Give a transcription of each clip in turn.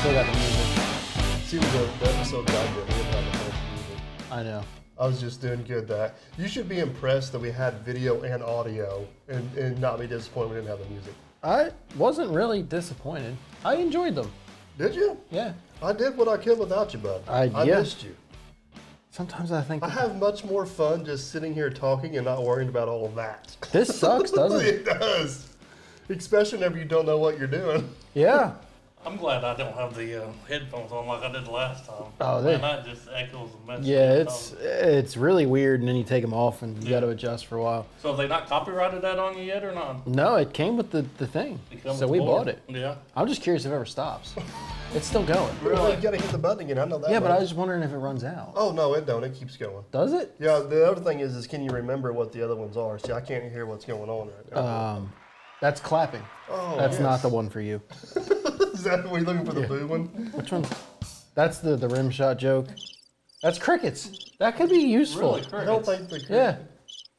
still got the music. See, the episode that I did, we didn't have the music. I know. I was just doing good that. You should be impressed that we had video and audio and not be disappointed we didn't have the music. I wasn't really disappointed. I enjoyed them. Did you? Yeah. I did what I could without you, bud. I yeah. missed you. Sometimes I think I have much more fun just sitting here talking and not worrying about all of that. this sucks, doesn't it? It does. Especially whenever you don't know what you're doing. Yeah. I'm glad I don't have the headphones on like I did the last time. Oh, man, that just echoes and messes. Yeah, it's really weird, and then you take them off, and you got to adjust for a while. So have they not copyrighted that on you yet, or not? No, it came with the thing, so we bought it. Yeah. I'm just curious if it ever stops. It's still going. Really? You gotta hit the button again. I know that. Yeah, but I was just wondering if it runs out. Oh no, it don't. It keeps going. Does it? Yeah. The other thing is can you remember what the other ones are? See, I can't hear what's going on right now. That's clapping. Oh, That's not the one for you. Is that what you're looking for, the blue one? Which one? That's the rim shot joke. That's crickets. That could be useful. Really, crickets? I don't think the cricket. Yeah.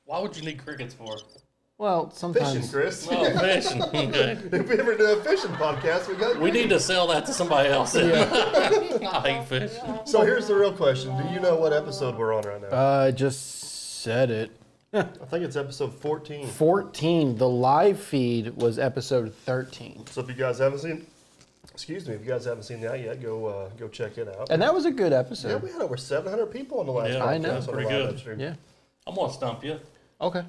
Why would you need crickets for? Well, sometimes. Fishing, Chris. Oh, fishing. Okay. If we ever do a fishing podcast, We need to sell that to somebody else. I hate fish. So here's the real question. Do you know what episode we're on right now? I just said it. I think it's episode 14. 14. The live feed was episode 13. So if you guys haven't seen, if you guys haven't seen that yet, go check it out. And that was a good episode. Yeah, we had over 700 people on the last Yeah, podcast. I know. on the Pretty live good. web stream. Yeah. I'm gonna stump you. Okay.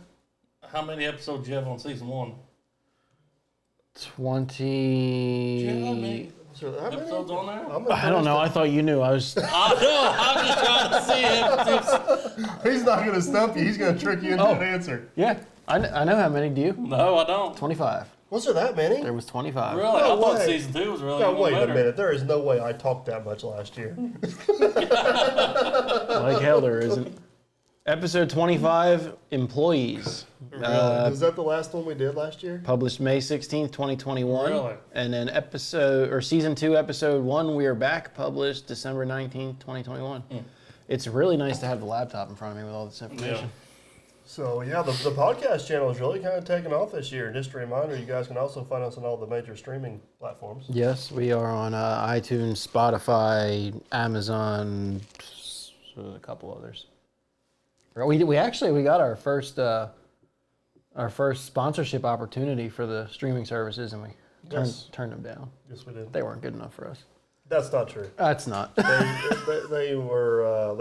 How many episodes do you have on season 1? 20. So how many? Episodes on there? I don't know. I thought you knew. I was. I know. I'm just trying to see it. He's not going to stump you. He's going to trick you into an answer. Yeah. I know how many. Do you? No, I don't. 25. Was there that many? There was 25. Really? I thought season 2 was really No, even wait better. a minute. There is no way I talked that much last year. Like hell, there isn't. Episode 25, Employees. Is that the last one we did last year? Published May 16th, 2021. Really? And then season 2, episode 1, We Are Back, published December 19th, 2021. It's really nice to have the laptop in front of me with all this information. Yeah. So yeah, the podcast channel is really kind of taking off this year. Just a reminder, you guys can also find us on all the major streaming platforms. Yes, we are on iTunes, Spotify, Amazon, a couple others. We got our first sponsorship opportunity for the streaming services, and we turned them down. Yes, we did. They weren't good enough for us. That's not true. That's not. They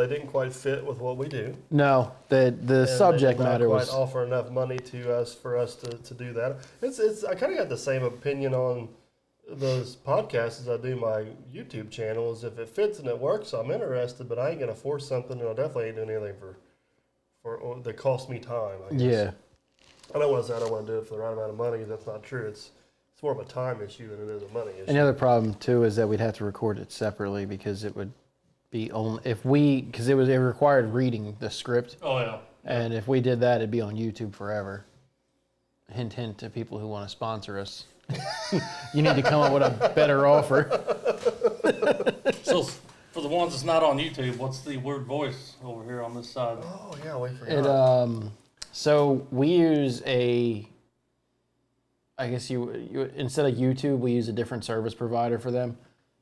didn't quite fit with what we do. No, the subject matter was. They did not quite offer enough money to us for us to do that. I kind of got the same opinion on those podcasts as I do my YouTube channel. Is if it fits and it works, I'm interested, but I ain't gonna force something, and I definitely ain't doing anything for that costs me time. I guess. Yeah. I don't want to say I don't want to do it for the right amount of money. That's not true. It's more of a time issue than it is a money issue. And the other problem too is that we'd have to record it separately because it would be on it required reading the script. Oh, yeah. And if we did that, it'd be on YouTube forever. Hint, hint to people who want to sponsor us. You need to come up with a better offer. So, for the ones that's not on YouTube, what's the weird voice over here on this side? Oh, yeah, wait for it. So we use I guess you instead of YouTube, we use a different service provider for them.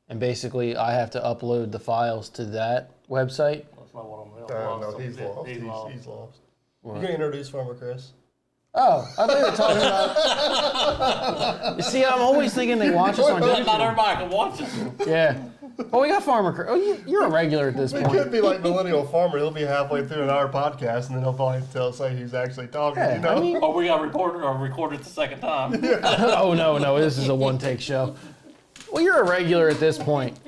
And basically, I have to upload the files to that website. That's not what I'm No, he's lost. He's lost. What? You gonna introduce Farmer Chris? Oh, I thought you were talking about. You see, I'm always thinking they watch us on Not YouTube. everybody can watch it. Yeah. Well, we got Farmer Chris. Oh, you're a regular at this He point. could be like Millennial Farmer. He'll be halfway through an hour podcast, and then he'll probably say he's actually talking. Yeah, you know? I mean, Or we got recorded the second time. oh no, this is a one-take show. Well, you're a regular at this point.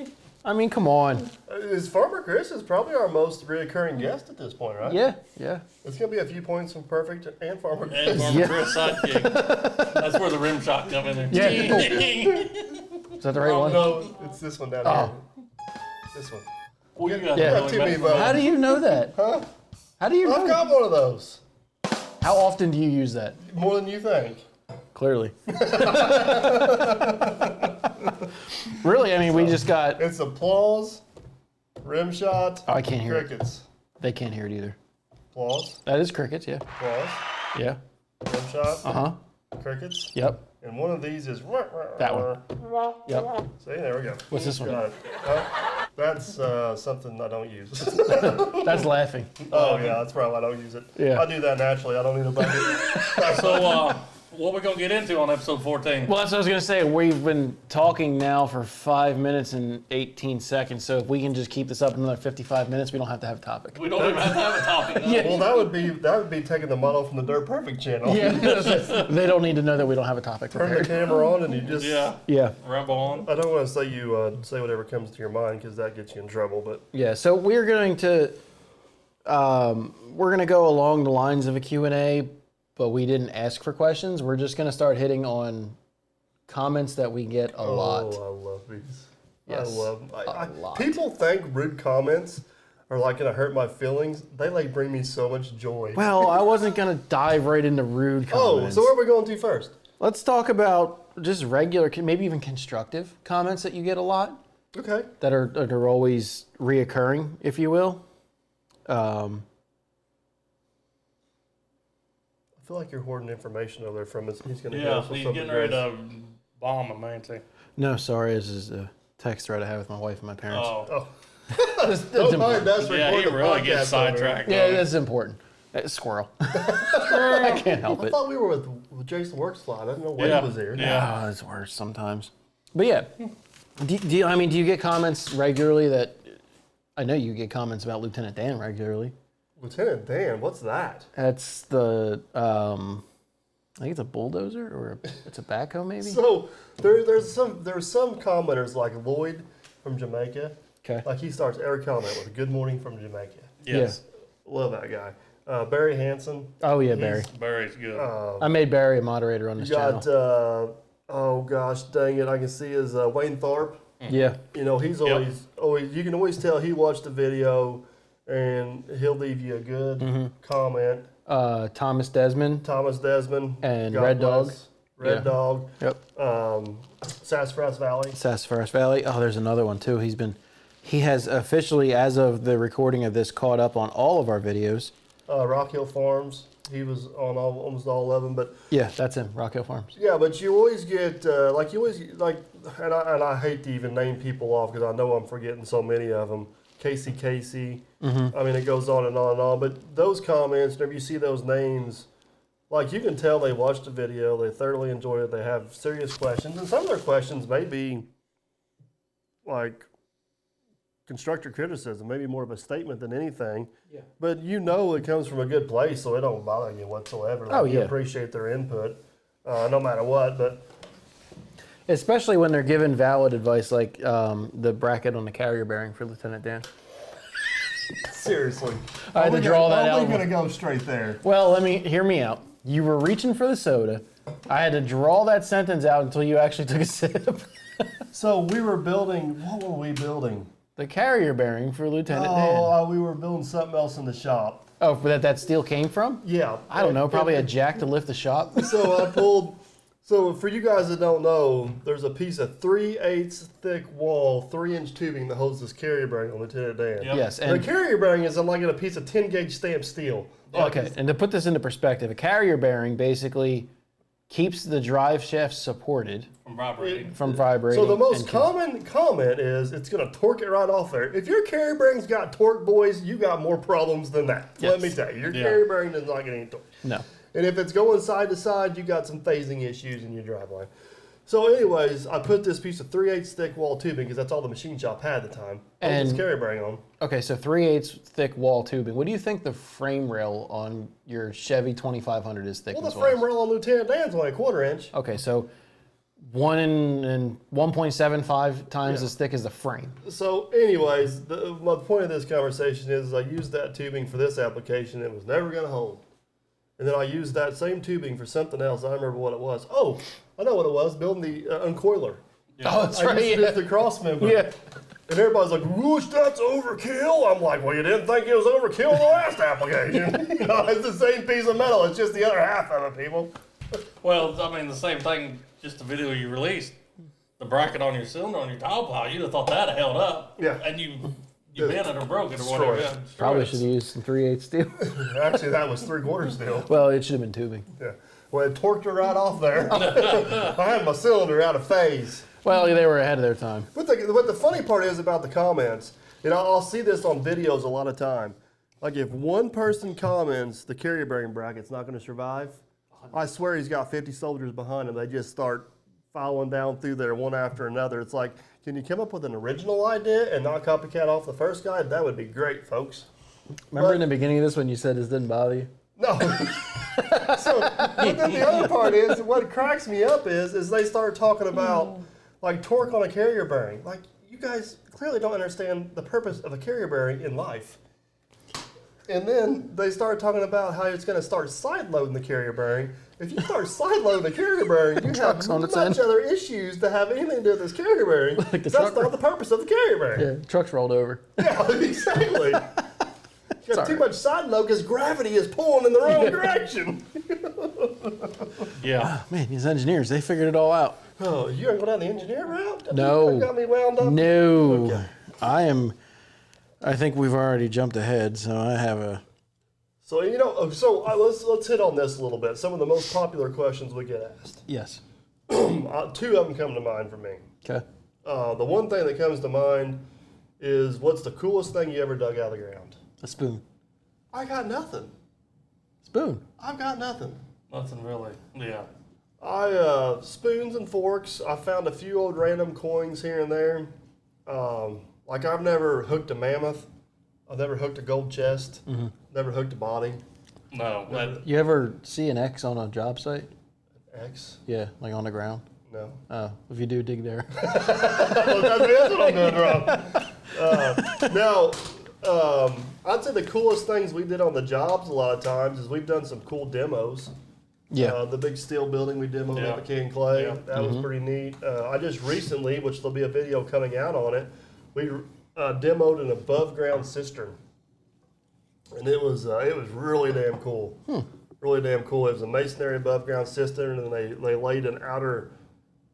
I mean, come on. Is Farmer Chris is probably our most reoccurring guest at this point, right? Yeah. It's gonna be a few points from Perfect and Farmer And Chris. Farmer Chris sidekick. That's where the rim shot come in there. Yeah. Is that the right one? No, it's this one down here. This one. Well, you got Yeah. really Too many messed votes. How do you know that? Huh? How do you know? I've got one of those. How often do you use that? More than you think. Clearly. Really, I mean, we just got. It's applause, rim shot, Oh, I can't hear it. crickets. They can't hear it either. Applause, That is crickets, yeah. applause, Yeah. rim shot, Uh huh. crickets. Yep. And one of these is That one. Yep. See, there we go. What's this one? Got it. That's something I don't use. That's laughing. Oh yeah, that's probably why I don't use it. Yeah. I do that naturally. I don't need a bucket. So, what we gonna get into on episode 14? Well, that's what I was going to say. We've been talking now for 5 minutes and 18 seconds. So if we can just keep this up another 55 minutes, we don't have to have a topic. We don't even have to have a topic. No. Yeah. Well, that would be taking the model from the Dirt Perfect channel. Yeah. They don't need to know that we don't have a topic Turn the prepared. camera on and you just. Yeah. Rumble on. I don't want to say you say whatever comes to your mind because that gets you in trouble. But Yeah. So we're going to go along the lines of a Q&A, but we didn't ask for questions. We're just going to start hitting on comments that we get a lot. I love these. Yes, I love them. a lot. People think rude comments are like going to hurt my feelings. They like bring me so much joy. Well, I wasn't going to dive right into rude comments. So where are we going to first? Let's talk about just regular, maybe even constructive comments that you get a lot Okay. that are always reoccurring, if you will. I feel like you're hoarding information over there from us. He's going to Yeah, he's getting ready to bomb a man too. No, sorry, this is a text thread I have with my wife and my parents. Oh, Don't mind us yeah, he recording the really podcast gets over there. sidetracked. Yeah, that's important. Squirrel. I can't help I it. thought we were with Jason Workslide. I didn't know Wade Yeah. was here. Yeah. Oh, it's worse sometimes. But yeah, do you get comments regularly that? I know you get comments about Lieutenant Dan regularly. Lieutenant Dan, what's that? That's the I think it's a bulldozer or it's a backhoe maybe. So there's some commenters like Lloyd from Jamaica. Okay. Like he starts every comment with a "Good morning from Jamaica." Yes. Love that guy. Barry Hansen. Oh yeah, He's- Barry. Barry's good. I made Barry a moderator on You this got channel. oh gosh, dang it! I can see his Wayne Thorpe. Yeah. You know he's always you can always tell he watched the video, and he'll leave you a good comment. Thomas Desmond. Thomas Desmond And God Red Dog. bless. Red Yeah. Dog. Yep. Sassafras Valley. Sassafras Valley. Oh, there's another one too. He has officially, as of the recording of this, caught up on all of our videos. Rock Hill Farms. He was on almost all of them, but Yeah, that's him. Rock Hill Farms. yeah, but you always get and I hate to even name people off because I know I'm forgetting so many of them. Casey. I mean, it goes on and on and on. But those comments, whenever you see those names, like you can tell they watched the video, they thoroughly enjoyed it, they have serious questions, and some of their questions may be like constructive criticism, maybe more of a statement than anything. Yeah. But you know it comes from a good place, so it don't bother you whatsoever. Like, you yeah. appreciate their input, no matter what. But Especially when they're given valid advice, like the bracket on the carrier bearing for Lieutenant Dan. seriously, I had to draw that out. We're gonna go straight there. Well, hear me out. You were reaching for the soda. I had to draw that sentence out until you actually took a sip. So we were building. What were we building? The carrier bearing for Lieutenant Dan. We were building something else in the shop. Oh, but that steel came from? Yeah. I don't know. Probably a jack to lift the shop. So I pulled. So for you guys that don't know, there's a piece of 3/8 thick wall, 3-inch tubing that holds this carrier bearing on Lieutenant Dan. Yep. Yes. The And carrier bearing is like in a piece of 10-gauge stamped steel. okay. And to put this into perspective, a carrier bearing basically keeps the drive shaft supported From vibrating. from vibrating. So the most and common comment is it's going to torque it right off there. If your carrier bearing's got torque, boys, you got more problems than that. Let me Yes. tell you, your Yeah. carrier bearing does not get any torque. No. And if it's going side to side, you got some phasing issues in your driveline. So anyways, I put this piece of 3/8 thick wall tubing because that's all the machine shop had at the time. And this carrier bearing on. Okay, so 3/8 thick wall tubing. What do you think the frame rail on your Chevy 2500 is thickness Well, the frame wise? rail on Lieutenant Dan's only a 1/4 inch. Okay, so 1.75 times as thick as the frame. So anyways, my point of this conversation is I used that tubing for this application. It was never going to hold. And then I used that same tubing for something else. I don't remember what it was. Oh, I know what it was, building the uncoiler. Oh, that's I right. used it as the cross member. Yeah. And everybody's like, whoosh, that's overkill. I'm like, well, you didn't think it was overkill in the last application. You know, it's the same piece of metal. It's just the other half of it, people. Well, I mean, the same thing, just the video you released, the bracket on your cylinder, on your tile pile, you'd have thought that held up. Yeah. And you bent it or broke it or Destroyed whatever. it. Yeah, destroyed Probably it. should have used some 3/8 steel. Actually, that was 3/4 steel. Well, it should have been tubing. Yeah. Well, it torqued her right off there. I had my cylinder out of phase. Well, they were ahead of their time. But the funny part is about the comments, and I'll see this on videos a lot of time. Like if one person comments the carrier bearing bracket's not going to survive, I swear he's got 50 soldiers behind him. They just start filing down through there one after another. It's like, can you come up with an original idea and not copycat off the first guy? That would be great, folks. Remember in the beginning of this when you said this didn't bother you? No. But then the other part is, what cracks me up is they start talking about like torque on a carrier bearing. Like, you guys clearly don't understand the purpose of a carrier bearing in life. And then they start talking about how it's going to start side loading the carrier bearing. If you start side loading the carrier bearing, you have much other issues to have anything to do with this carrier bearing. Like That's not the purpose of the carrier bearing. Yeah, truck's rolled over. Yeah, exactly. You got too much side load because gravity is pulling in the wrong direction. Yeah. Oh, man, these engineers, they figured it all out. Oh, you gonna go down the engineer route? No. You got me wound up? No. Okay. I think we've already jumped ahead, so I have a... So, let's hit on this a little bit. Some of the most popular questions we get asked. Yes. Two of them come to mind for me. Okay. The one thing that comes to mind is, what's the coolest thing you ever dug out of the ground? A spoon. I got nothing. Spoon. I've got nothing. Nothing really. Yeah. Spoons and forks. I found a few old random coins here and there. Like, I've never hooked a mammoth. I've never hooked a gold chest. Mm-hmm. Never hooked a body. No. You ever see an X on a job site? X? Yeah, like on the ground. No. Oh, if you do, dig there. Well, that's what I'm doing wrong. I'd say the coolest things we did on the jobs a lot of times is we've done some cool demos. Yeah. The big steel building we demoed at McCain Clay. Yeah. That was pretty neat. I just recently, which there'll be a video coming out on it, we demoed an above ground cistern. And it was really damn cool. Really damn cool. It was a masonry above ground cistern, and they laid an outer,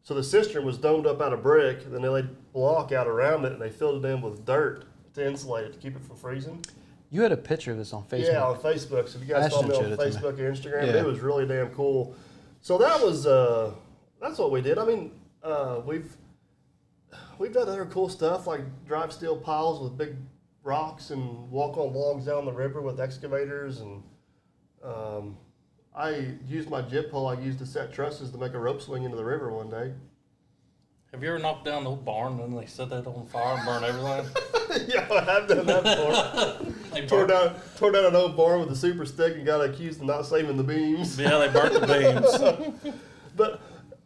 so the cistern was domed up out of brick, and then they laid block out around it, and they filled it in with dirt to insulate it, to keep it from freezing. You had a picture of this on Facebook. Yeah, on Facebook. So if you guys follow me on Facebook or Instagram, Yeah. it was really damn cool. So that was that's what we did. I mean, we've done other cool stuff like drive steel piles with big rocks and walk on logs down the river with excavators, and I used my jib pole I used to set trusses to make a rope swing into the river one day. Have you ever knocked down the old barn and they set that on fire and burn everything? Yeah, I have done that before. Tore down an old barn with a super stick and got accused of not saving the beams. Yeah, they burnt the beams. But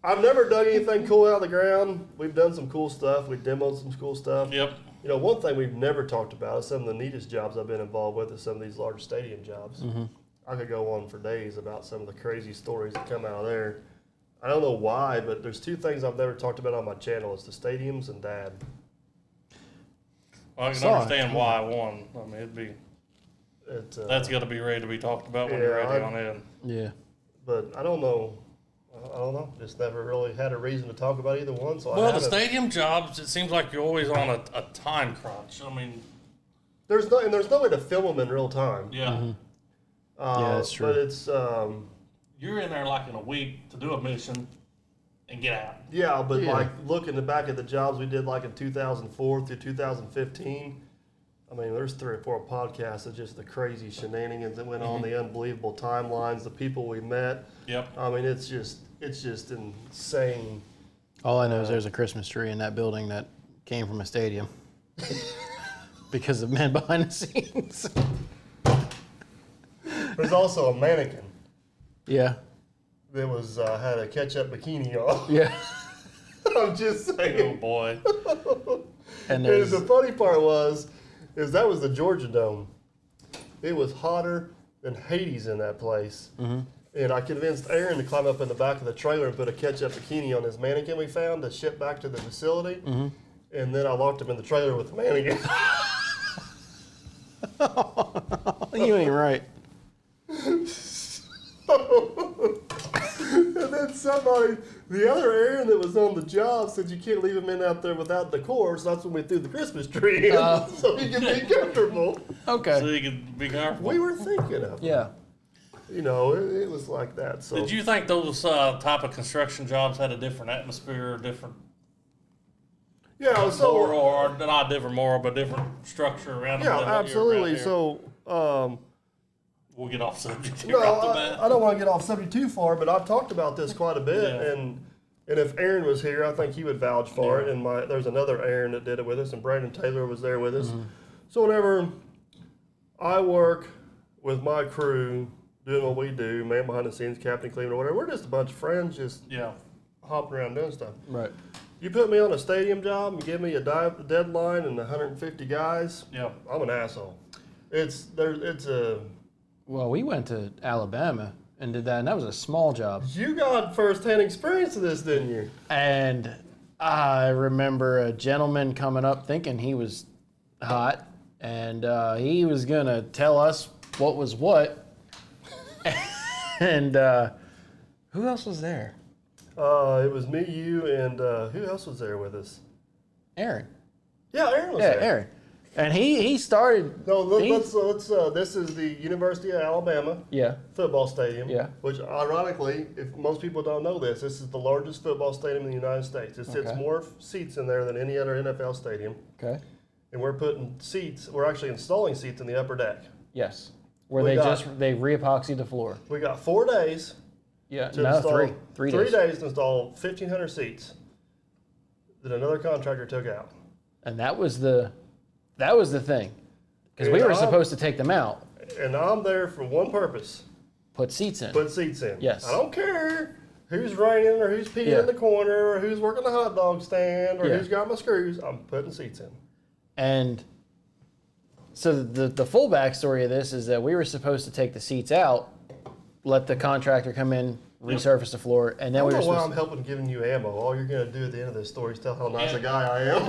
I've never dug anything cool out of the ground. We've done some cool stuff. We demoed some cool stuff. Yep. You know, one thing we've never talked about is some of the neatest jobs I've been involved with is some of these large stadium jobs. Mm-hmm. I could go on for days about some of the crazy stories that come out of there. I don't know why, but there's two things I've never talked about on my channel. It's the stadiums and Dad. Well, I can understand why one. I mean, it'd be that's got to be ready to be talked about when you're ready on it. Yeah. But I don't know. Just never really had a reason to talk about either one. So Well, the stadium jobs, it seems like you're always on a time crunch. I mean, there's no way to film them in real time. yeah. Mm-hmm. Yeah, that's true. But it's You're in there like in a week to do a mission and get out. yeah. But like looking back at the jobs we did like in 2004 through 2015. I mean, there's 3 or 4 podcasts of just the crazy shenanigans that went on, the unbelievable timelines, the people we met. Yep. I mean, it's just insane. All I know is there's a Christmas tree in that building that came from a stadium because of men behind the scenes. There's also a mannequin Yeah. that was had a ketchup bikini on. Yeah. I'm just Oh saying. boy. And And there's the funny part is that was the Georgia Dome. It was hotter than Hades in that place. Mm-hmm. And I convinced Aaron to climb up in the back of the trailer and put a ketchup bikini on his mannequin we found to ship back to the facility. Mm-hmm. And then I locked him in the trailer with the mannequin. you ain't right. And then the other Aaron that was on the job said you can't leave him in out there without decor, so that's when we threw the Christmas tree in, so he could be comfortable. Okay. So you can be careful. We were thinking of it. Yeah. You know, it was like that. So Did you think those type of construction jobs had a different atmosphere, or different yeah, so moral, or not different moral, but different structure around them? yeah, than what you're absolutely. around here? So We'll get off subject here no, off the bat. I don't want to get off subject too far, but I've talked about this quite a bit, Yeah. and if Aaron was here, I think he would vouch for it. And there's another Aaron that did it with us, and Brandon Taylor was there with us. So whenever I work with my crew, doing what we do, man behind the scenes, captain, cleaner, whatever, we're just a bunch of friends just Yeah. hopping around doing stuff. Right. You put me on a stadium job and give me a deadline and 150 guys, Yeah. I'm an asshole. It's a Well, we went to Alabama and did that, and that was a small job. you got firsthand experience of this, didn't you? And I remember a gentleman coming up thinking he was hot, and he was gonna tell us what was what. And who else was there? It was me, you, and who else was there with us? Aaron. Yeah, Aaron was Yeah, there. Aaron. And he started. No, he- let's this is the University of Alabama Yeah. football stadium. Yeah. Which, ironically, if most people don't know this is the largest football stadium in the United States. It sits Okay. more seats in there than any other NFL stadium. Okay. And we're putting seats. We're actually installing seats in the upper deck. Yes. Where We they got- they re-epoxied the floor. We got 4 days Yeah. to No, install. three Three days. days to install 1,500 seats that another contractor took out. And that was the thing, because we And were I'm- supposed to take them out, And I'm there for one purpose: put seats in. put seats in. Yes. I don't care who's raining or who's peeing Yeah. in the corner or who's working the hot dog stand or Yeah. who's got my screws. I'm putting seats in. And so the full backstory of this is that we were supposed to take the seats out, let the contractor come in, resurface the floor, and I then don't we were know why I'm supposed helping giving you ammo. All you're going to do at the end of this story is tell how nice a guy I am.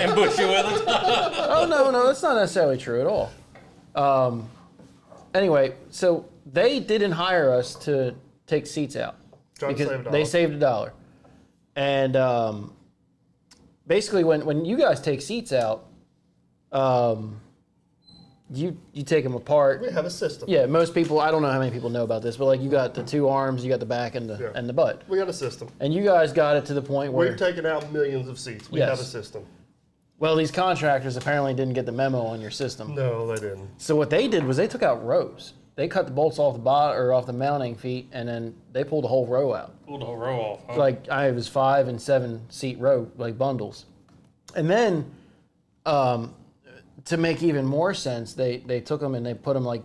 Ambush you with it. Oh, no, that's not necessarily true at all. Anyway, so they didn't hire us to take seats out. Trying to because save a dollar. they saved $1. And basically, when you guys take seats out, you take them apart. We have a system. Yeah, most people, I don't know how many people know about this, but like you got the two arms, you got the back and Yeah. the butt. We got a system. And you guys got it to the point where, We've taken out millions of seats. We Yes. have a system. well, these contractors apparently didn't get the memo on your system. No, they didn't. So what they did was they took out rows. They cut the bolts off the bottom or off the mounting feet, and then they pulled a whole row out. Pulled the whole row off. Huh? Like I was 5 and 7 seat row, like bundles. And then to make even more sense, they took them and they put them like,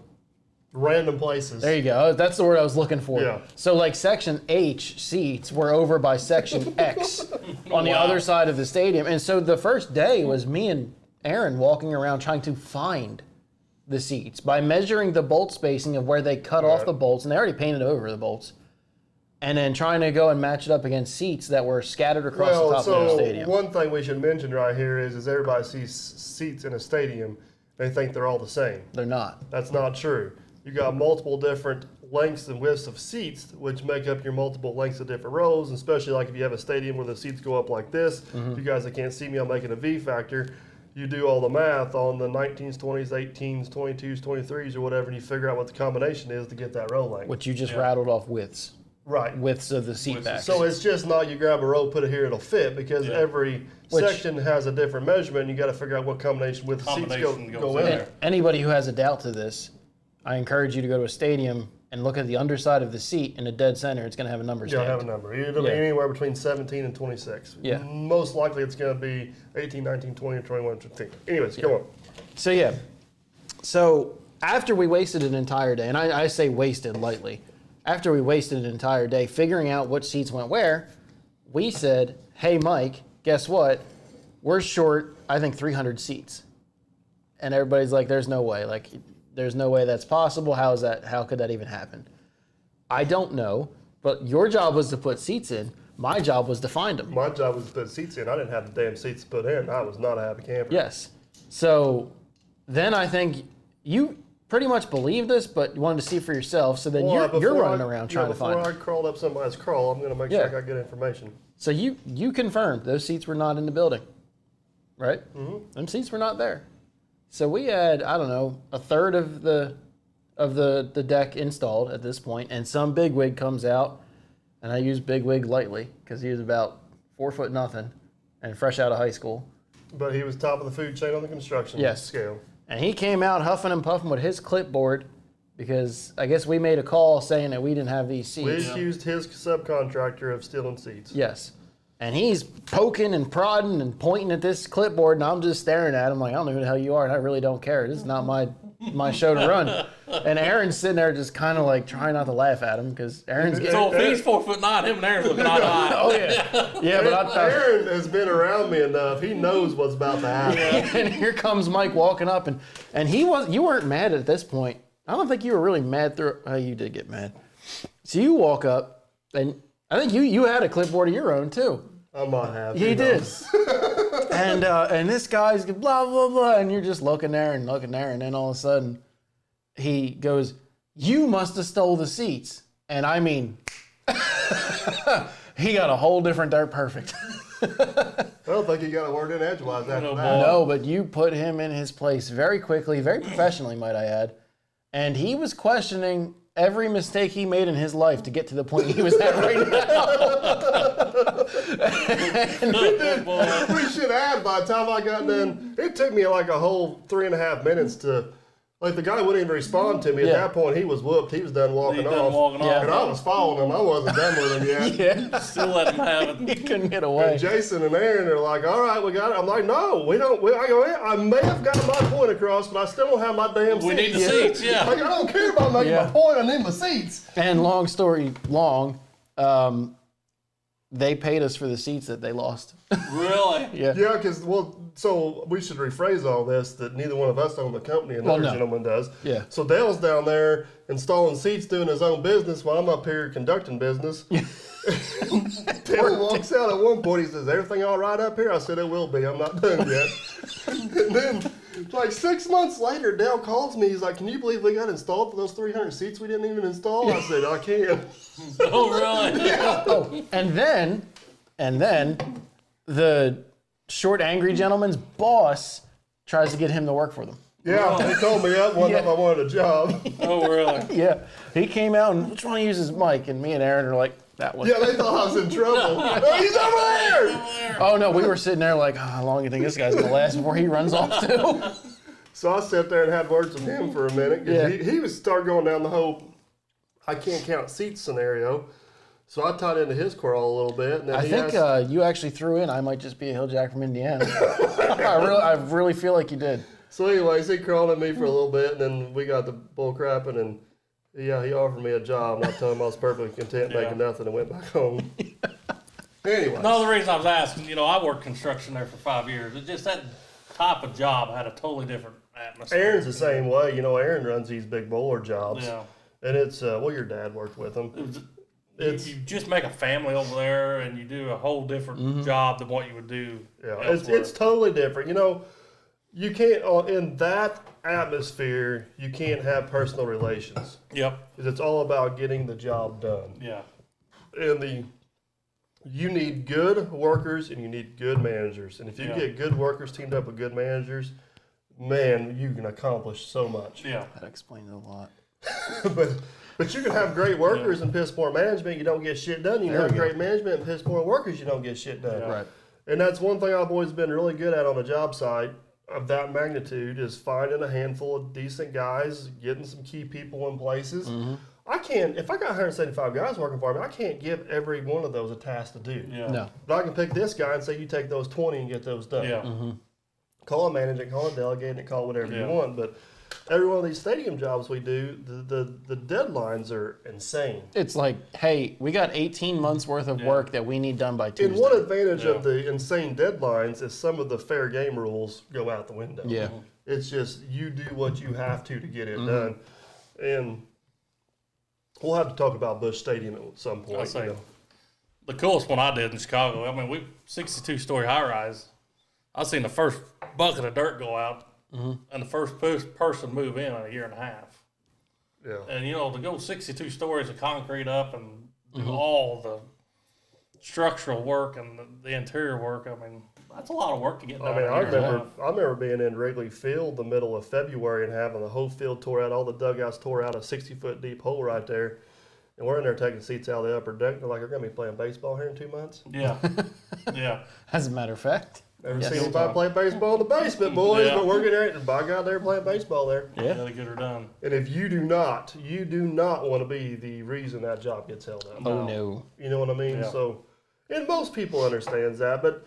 Random places. there you go. That's the word I was looking for. Yeah. So like section H seats were over by section X on the Wow. other side of the stadium. And so the first day was me and Aaron walking around trying to find the seats by measuring the bolt spacing of where they cut off Right. the bolts, and they already painted over the bolts, and then trying to go and match it up against seats that were scattered across the Well, top of the so stadium. one thing we should mention right here is everybody sees seats in a stadium, they think they're all the same. They're not. That's not true. You got multiple different lengths and widths of seats, which make up your multiple lengths of different rows, and especially like if you have a stadium where the seats go up like this. You guys that can't see me, I'm making a V factor. You do all the math on the 19s, 20s, 18s, 22s, 23s, or whatever, and you figure out what the combination is to get that row length. Which you just Yeah. rattled off widths. Right. Widths of the seat Widths. backs. So it's just not you grab a row, put it here, it'll fit, because Yeah. every Which- section has a different measurement, and you got to figure out what combination with the seats Combination go goes in in there. there. Anybody who has a doubt to this, I encourage you to go to a stadium and look at the underside of the seat in the dead center. It's going to have a number Yeah, I have a stamped. number. It'll be Yeah. anywhere between 17 and 26. Yeah. Most likely it's going to be 18, 19, 20, 21, 15. Anyways, go on. So yeah, so after we wasted an entire day, and I say wasted lightly, after we wasted an entire day figuring out which seats went where, we said, hey Mike, guess what? We're short, I think 300 seats. And everybody's like, there's no way. Like, there's no way that's possible. How could that even happen? I don't know, but your job was to put seats in. My job was to find them. My job was to put seats in. I didn't have the damn seats to put in. I was not a happy camper. Yes. So then I think you pretty much believed this, but you wanted to see for yourself. So then you're before running I- around trying to before find I them. crawled up somebody's crawl, I'm going to make sure Yeah. I got good information. So you confirmed those seats were not in the building, right? Mm-hmm. Them seats were not there. So we had, I don't know, a third of the of the deck installed at this point, and some bigwig comes out, and I use bigwig lightly because he was about 4 foot nothing and fresh out of high school. But he was top of the food chain on the construction scale. And he came out huffing and puffing with his clipboard because I guess we made a call saying that we didn't have these seats. We accused his subcontractor of stealing seats. Yes. And he's poking and prodding and pointing at this clipboard, and I'm just staring at him like, I don't know who the hell you are, and I really don't care. This is not my show to run. And Aaron's sitting there just kind of like trying not to laugh at him because Aaron's getting... So if he's 4'9", him and Aaron's looking eye to eye. Oh, yeah. Yeah, but Aaron has been around me enough. He knows what's about to happen. And here comes Mike walking up, and you weren't mad at this point. I don't think you were really mad through... Oh, you did get mad. So you walk up, and I think you had a clipboard of your own, too. I might have. He did. And this guy's blah, blah, blah, and you're just looking there, and then all of a sudden, he goes, you must have stole the seats. And I mean, he got a whole different dirt perfect. I don't think he got a word in edgewise after that. No, but you put him in his place very quickly, very professionally, might I add. And he was questioning every mistake he made in his life to get to the point he was at right now. We should add, by the time I got done, it took me like a whole 3.5 minutes to, like the guy wouldn't even respond to me. At that point, he was whooped. He was done walking off. And I was following him. I wasn't done with him yet. Yeah. Still let him have it. He couldn't get away. And Jason and Aaron are like, all right, we got it. I'm like, no, we don't. I go, I may have gotten my point across, but I still don't have my damn seats. We need the seats, yeah. Like, I don't care about making my point. I need my seats. And long story long, they paid us for the seats that they lost. Really? Yeah. Yeah, because, so we should rephrase all this, that neither one of us own the company, another gentleman does. Yeah. So Dale's down there installing seats, doing his own business, while I'm up here conducting business. Dale walks out at one point, he says, everything all right up here? I said, it will be, I'm not done yet. And then, like 6 months later, Dale calls me, he's like, can you believe we got installed for those 300 seats we didn't even install? I said, I can. Oh, really? Yeah. Oh, and then the short, angry gentleman's boss tries to get him to work for them. Yeah, he called me up one time I wanted a job. Oh, really? Yeah. He came out and, which one uses mic? And me and Aaron are like, that one. Yeah, they thought I was in trouble. Oh, he's over there! Oh, no, we were sitting there like, how long do you think this guy's going to last before he runs off too? So I sat there and had words with him for a minute. Yeah. He was started going down the whole I can't count seats scenario. So I tied into his quarrel a little bit. And then I think you actually threw in, I might just be a hill jack from Indiana. I really feel like you did. So anyways, he crawled at me for a little bit, and then we got the bull crapping, and he offered me a job, and I told him I was perfectly content making nothing and went back home. Anyways. No, the reason I was asking, I worked construction there for 5 years. It's just that type of job had a totally different atmosphere. Aaron's the same way. Aaron runs these big bowler jobs. Yeah. And it's, your dad worked with him. You just make a family over there, and you do a whole different job than what you would do. Yeah, it's totally different. You can't, in that atmosphere, you can't have personal relations. Yep. Because it's all about getting the job done. Yeah. And you need good workers and you need good managers. And if you get good workers teamed up with good managers, man, you can accomplish so much. Yeah. That explains a lot. But you can have great workers and piss poor management, you don't get shit done. You can have great management and piss poor workers, you don't get shit done. Yeah. Right. And that's one thing I've always been really good at on the job site of that magnitude is finding a handful of decent guys, getting some key people in places. I can't, if I got 175 guys working for me, I can't give every one of those a task to do. Yeah. No. But I can pick this guy and say, you take those 20 and get those done. Yeah. Call a manager, call a delegate, and call whatever you want. But every one of these stadium jobs we do, the deadlines are insane. It's like, hey, we got 18 months worth of work that we need done by Tuesday. And one advantage of the insane deadlines is some of the fair game rules go out the window. Yeah. It's just you do what you have to get it done. And we'll have to talk about Busch Stadium at some point. The coolest one I did in Chicago, 62-story high-rise. I seen the first bucket of dirt go out and the first person move in a year and a half. Yeah. And, to go 62 stories of concrete up and do all the structural work and the interior work, I mean, that's a lot of work to get done. I mean, I in a year and a remember half. being in Wrigley Field the middle of February and having the whole field tore out, all the dugouts tore out, a 60-foot deep hole right there. And we're in there taking seats out of the upper deck. They're like, we're going to be playing baseball here in 2 months. Yeah, yeah. As a matter of fact. Never Yes. seen anybody play baseball in the basement, boys, Yeah. but we're getting ready. By God, they're playing baseball there. Yeah. Gotta get her done. And if you do not want to be the reason that job gets held up. Oh, no. You know what I mean? Yeah. So, and most people understands that, but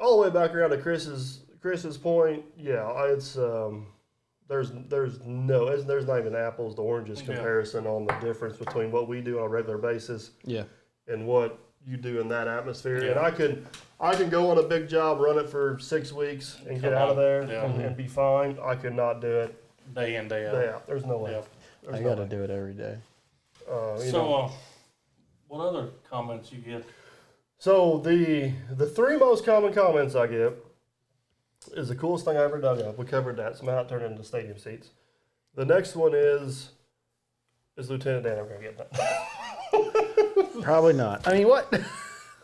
all the way back around to Chris's point, yeah, it's there's not even apples to oranges Yeah. comparison on the difference between what we do on a regular basis Yeah. and what you do in that atmosphere. And Yeah. I can go on a big job, run it for 6 weeks, and get out of there Yeah. and be fine. I could not do it. Day in, day out. Yeah, there's no way. Yeah. There's I no got to way. do it every day. You So, know. what other comments you get? So the three most common comments I get is the coolest thing I ever dug up. We covered that. Somehow it turned into stadium seats. The next one is Lieutenant Dan ever gonna get that? Probably not. I mean, what?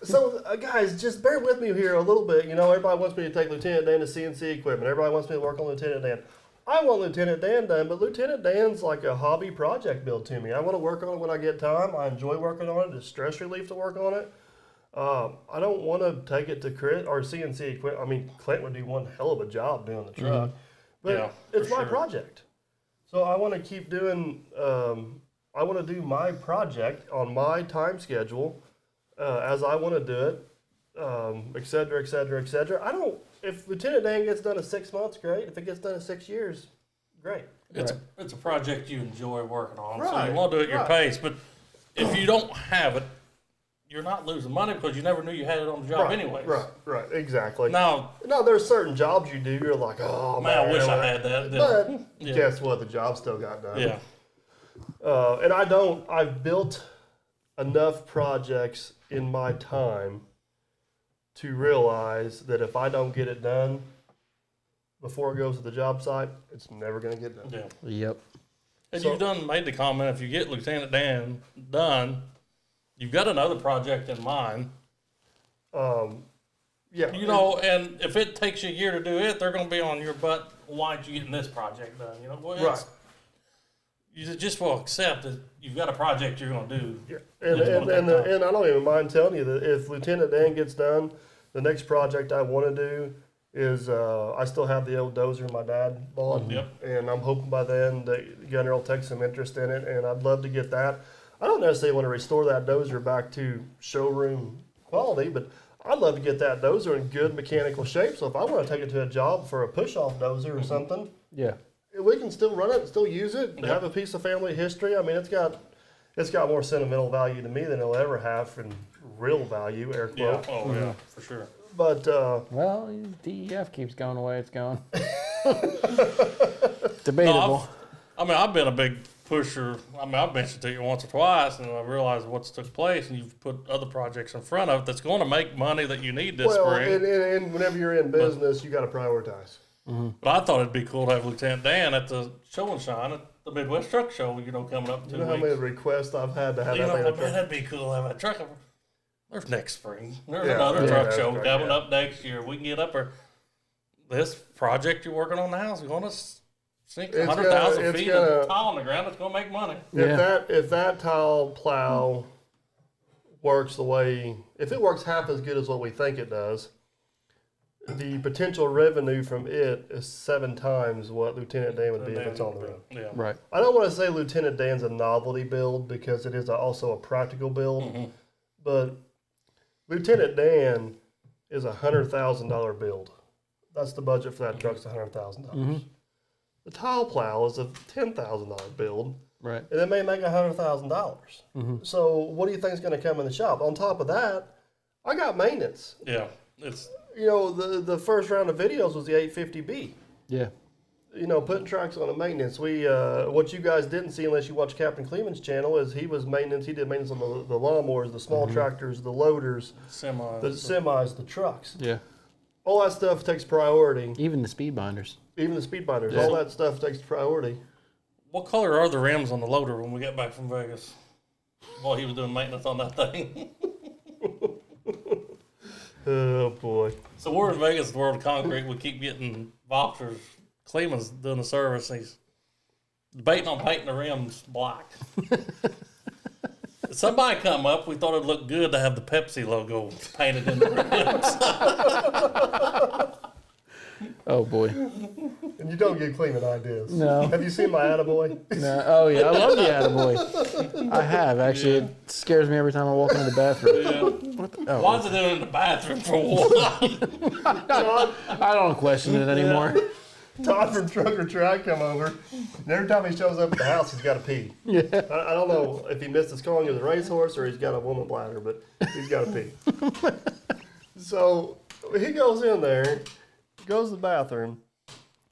So guys, just bear with me here a little bit. You know, everybody wants me to take Lieutenant Dan to CNC equipment. Everybody wants me to work on Lieutenant Dan. I want Lieutenant Dan done, but Lieutenant Dan's like a hobby project build to me. I want to work on it when I get time. I enjoy working on it. It's stress relief to work on it. I don't want to take it to Chris or CNC equipment. I mean, Clint would do one hell of a job doing the truck, but Yeah, it's for my sure. project. So I want to keep doing. I want to do my project on my time schedule, as I want to do it, et cetera, et cetera, et cetera. I don't. If Lieutenant Dan gets done in 6 months, great. If it gets done in 6 years, great. It's a project you enjoy working on, so Right, you want to do it at your right. pace. But if you don't have it, you're not losing money because you never knew you had it on the job Right, anyways. right, exactly. Now, No, there's certain jobs you do. You're like, oh man, man, I wish I had that. But Yeah. guess what? The job still got done. Yeah, And I don't. I've built enough projects in my time to realize that if I don't get it done before it goes to the job site, it's never going to get done. yeah. Yep. And So- you've made the comment, if you get Lieutenant Dan done, you've got another project in mind. Yeah. You know, and if it takes you a year to do it, they're going to be on your butt. Why aren't you getting this project done? You know, well, Right. You just will accept that you've got a project you're going to do. Yeah. And, It's and, gonna and, take time. and I don't even mind telling you that if Lieutenant Dan gets done, the next project I want to do is I still have the old dozer my dad bought. Yep. And I'm hoping by then that Gunner will take some interest in it, and I'd love to get that. I don't necessarily want to restore that dozer back to showroom quality, but I'd love to get that dozer in good mechanical shape. So if I want to take it to a job for a push-off dozer or something, Yeah. we can still run it, still use it, and have a piece of family history. I mean, it's got more sentimental value to me than it'll ever have in real value, air Yeah. quote. Oh, yeah, for sure. But Well, DEF keeps going the way it's going. No, Debatable. I've been a big pusher. I've mentioned it to you once or twice, and I realized what's took place, and you've put other projects in front of it that's going to make money that you need this well, spring. and whenever you're in business, you got to prioritize. But I thought it'd be cool to have Lieutenant Dan at the show and shine at the Midwest Truck Show, coming up in 2 You know how many weeks. requests I've had to have You that know, thing. man, up there? that'd be cool to have a truck. There's next spring. There's Yeah, another yeah, truck that's show right, coming yeah. up next year. We can get up there. This project you're working on now is going to sink It's 100,000 gonna- feet it's of gonna- tile on the ground. It's going to make money. Yeah. If that tile plow works the way, if it works half as good as what we think it does, the potential revenue from it is 7 times what Lieutenant Dan would be if it's on the road. Yeah. Right. I don't want to say Lieutenant Dan's a novelty build because it is also a practical build, but Lieutenant Dan is a $100,000 build. That's the budget for that truck's $100,000. The tile plow is a $10,000 build, Right. and it may make $100,000. So what do you think is going to come in the shop? On top of that, I got maintenance. Yeah. It's You know, the first round of videos was the 850B. Yeah. You know, putting trucks on a maintenance. We what you guys didn't see unless you watched Captain Cleveland's channel is he was maintenance. He did maintenance on the lawnmowers, the small tractors, the loaders, semi. the semis, the trucks. Yeah. All that stuff takes priority. Even the speed binders. Even the speed binders, Yeah. all that stuff takes priority. What color are the rims on the loader when we get back from Vegas? While he was doing maintenance on that thing. Oh boy. So we're in Vegas, the world of concrete. We keep getting vouchers. Cleveland's doing the service. And he's debating on painting the rims black. Somebody come up. We thought it'd look good to have the Pepsi logo painted in the rims. Oh boy. And you don't get Cleveland ideas. No. Have you seen my Attaboy? No. Oh yeah, I love the Attaboy. I have actually. It scares me every time I walk into the bathroom. Yeah. What the, oh. Why is it in the bathroom for what? I don't question it anymore. Todd from Truck or Track come over, and every time he shows up at the house, he's got to pee. Yeah. I don't know if he missed his calling as a racehorse or he's got a woman bladder, but he's got to pee. So he goes in there, goes to the bathroom,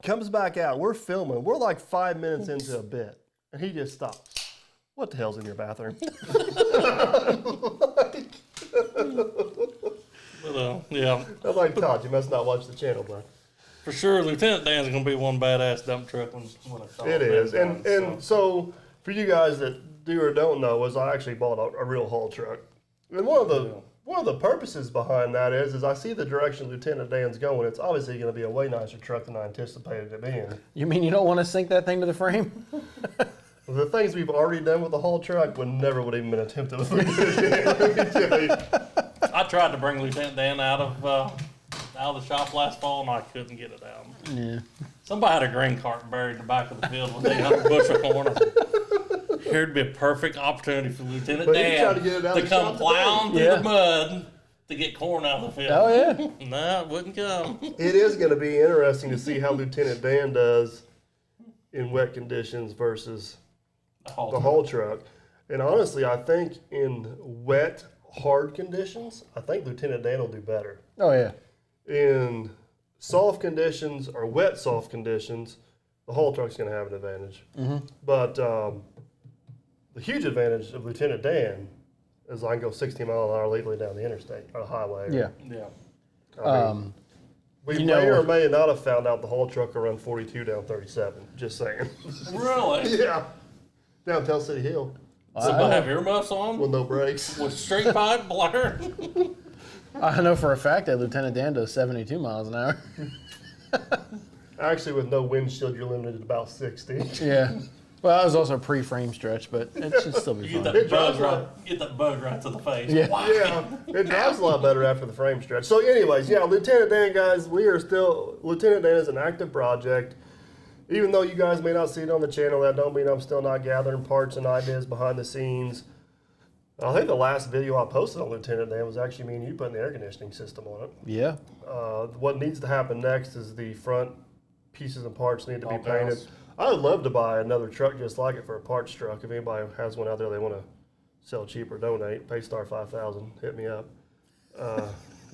comes back out. We're filming. We're like 5 minutes into a bit, and he just stops. What the hell's in your bathroom? Yeah. I'm like, Todd, you must not watch the channel, bud. For sure, Lieutenant Dan's going to be one badass dump truck when it's all It said is. and done, And so for you guys that do or don't know, is I actually bought a real haul truck. And one of the purposes behind that is I see the direction Lieutenant Dan's going. It's obviously going to be a way nicer truck than I anticipated it being. You mean you don't want to sink that thing to the frame? The things we've already done with the haul truck would never would even been attempted with Lieutenant Dan. I tried to bring Lieutenant Dan out of the shop last fall, and I couldn't get it out. Yeah. Somebody had a grain cart buried in the back of the field with 800 bushel corn. Here'd be a perfect opportunity for Lieutenant But he Dan tried to get it out of to the come shop plowing today. through Yeah. the mud to get corn out of the field. Oh yeah. No, it wouldn't come. It is going to be interesting to see how Lieutenant Dan does in wet conditions versus the haul truck. And honestly, I think in wet, hard conditions, I think Lieutenant Dan will do better. Oh yeah. In soft conditions or wet soft conditions, the haul truck's going to have an advantage. But the huge advantage of Lieutenant Dan is I can go 16 miles an hour legally down the interstate or the highway. Yeah. Yeah. I mean, we may or may not have found out the haul truck will run 42 down 37. Just saying. Really? Yeah. Down Tell City Hill Somebody have earmuffs on with no brakes. with straight pipe blare. I know for a fact that Lieutenant Dan does 72 miles an hour. Actually, with no windshield, you're limited to about 60. Yeah. Well, that was also a pre-frame stretch, but it should still be You fun. get that bug right to the face. Yeah. Wow. Yeah, it drives a lot better after the frame stretch. So anyways, yeah, Lieutenant Dan, guys, Lieutenant Dan is an active project. Even though you guys may not see it on the channel, that don't mean I'm still not gathering parts and ideas behind the scenes. I think the last video I posted on Lieutenant Dan was actually me and you putting the air conditioning system on it. Yeah. What needs to happen next is the front pieces and parts need to be All painted. bells. I would love to buy another truck just like it for a parts truck. If anybody has one out there they want to sell cheap or donate, Paystar 5000, hit me up.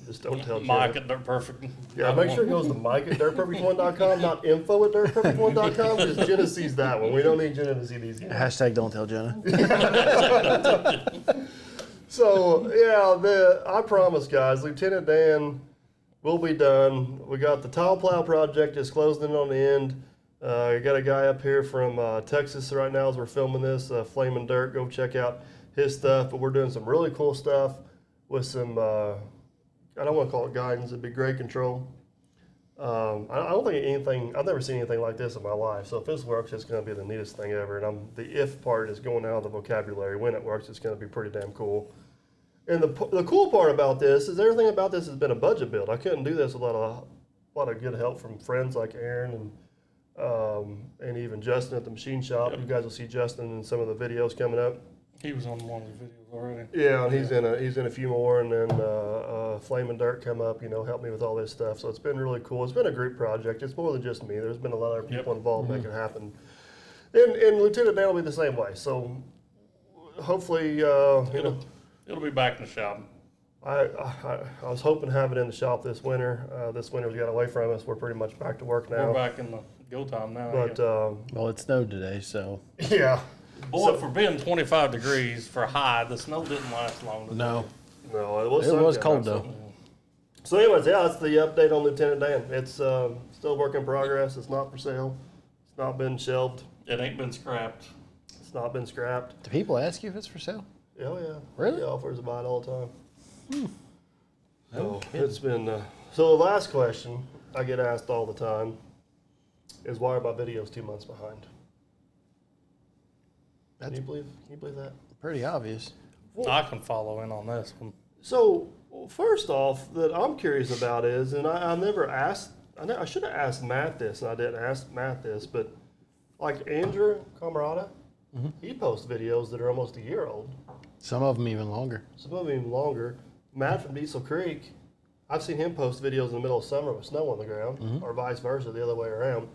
Just don't tell Mike Janet. at Dirt Perfect. Yeah, make sure it goes to Mike at dirtperfect1.com, not info at dirtperfect1.com, because Jenna sees that one. We don't need Jenna to see these yet. Hashtag don't tell Jenna. So, yeah, I promise, guys, Lieutenant Dan will be done. We got the tile plow project is closing in on the end. I got a guy up here from Texas right now as we're filming this, Flamin' Dirt. Go check out his stuff. But we're doing some really cool stuff with some, I don't want to call it guidance, it'd be grade control. I don't think I've never seen anything like this in my life. So if this works, it's going to be the neatest thing ever. And the if part is going out of the vocabulary. When it works, it's going to be pretty damn cool. And the cool part about this is everything about this has been a budget build. I couldn't do this without a lot of good help from friends like Aaron and even Justin at the machine shop. Yep. You guys will see Justin in some of the videos coming up. He was on one of the videos already. Yeah, and he's in a few more, and then Flamin' Dirt come up, help me with all this stuff. So it's been really cool. It's been a group project. It's more than just me. There's been a lot of people involved making it happen. And Lieutenant Dan will be the same way. So hopefully, It'll be back in the shop. I was hoping to have it in the shop this winter. This winter's got away from us. We're pretty much back to work now. We're back in the go time now. But Well, it snowed today, so. yeah, boy, for being 25 degrees for high, the snow didn't last long. today. No. no, It was sunshine cold, outside. though. So anyways, yeah, that's the update on Lieutenant Dan. It's still a work in progress. It's not for sale. It's not been shelved. It ain't been scrapped. It's not been scrapped. Do people ask you if it's for sale? Oh yeah. Really? He offers to buy it all the time. Oh, it's been. So the last question I get asked all the time is, why are my videos 2 months behind? Can you believe that? Pretty obvious. I can follow in on this one. So first off, that I'm curious about is, and I never asked. I should have asked Matt this, and I didn't ask Matt this, but like Andrew Camarada, he posts videos that are almost a year old. Some of them even longer. Some of them even longer. Matt from Diesel Creek, I've seen him post videos in the middle of summer with snow on the ground, or vice versa, the other way around.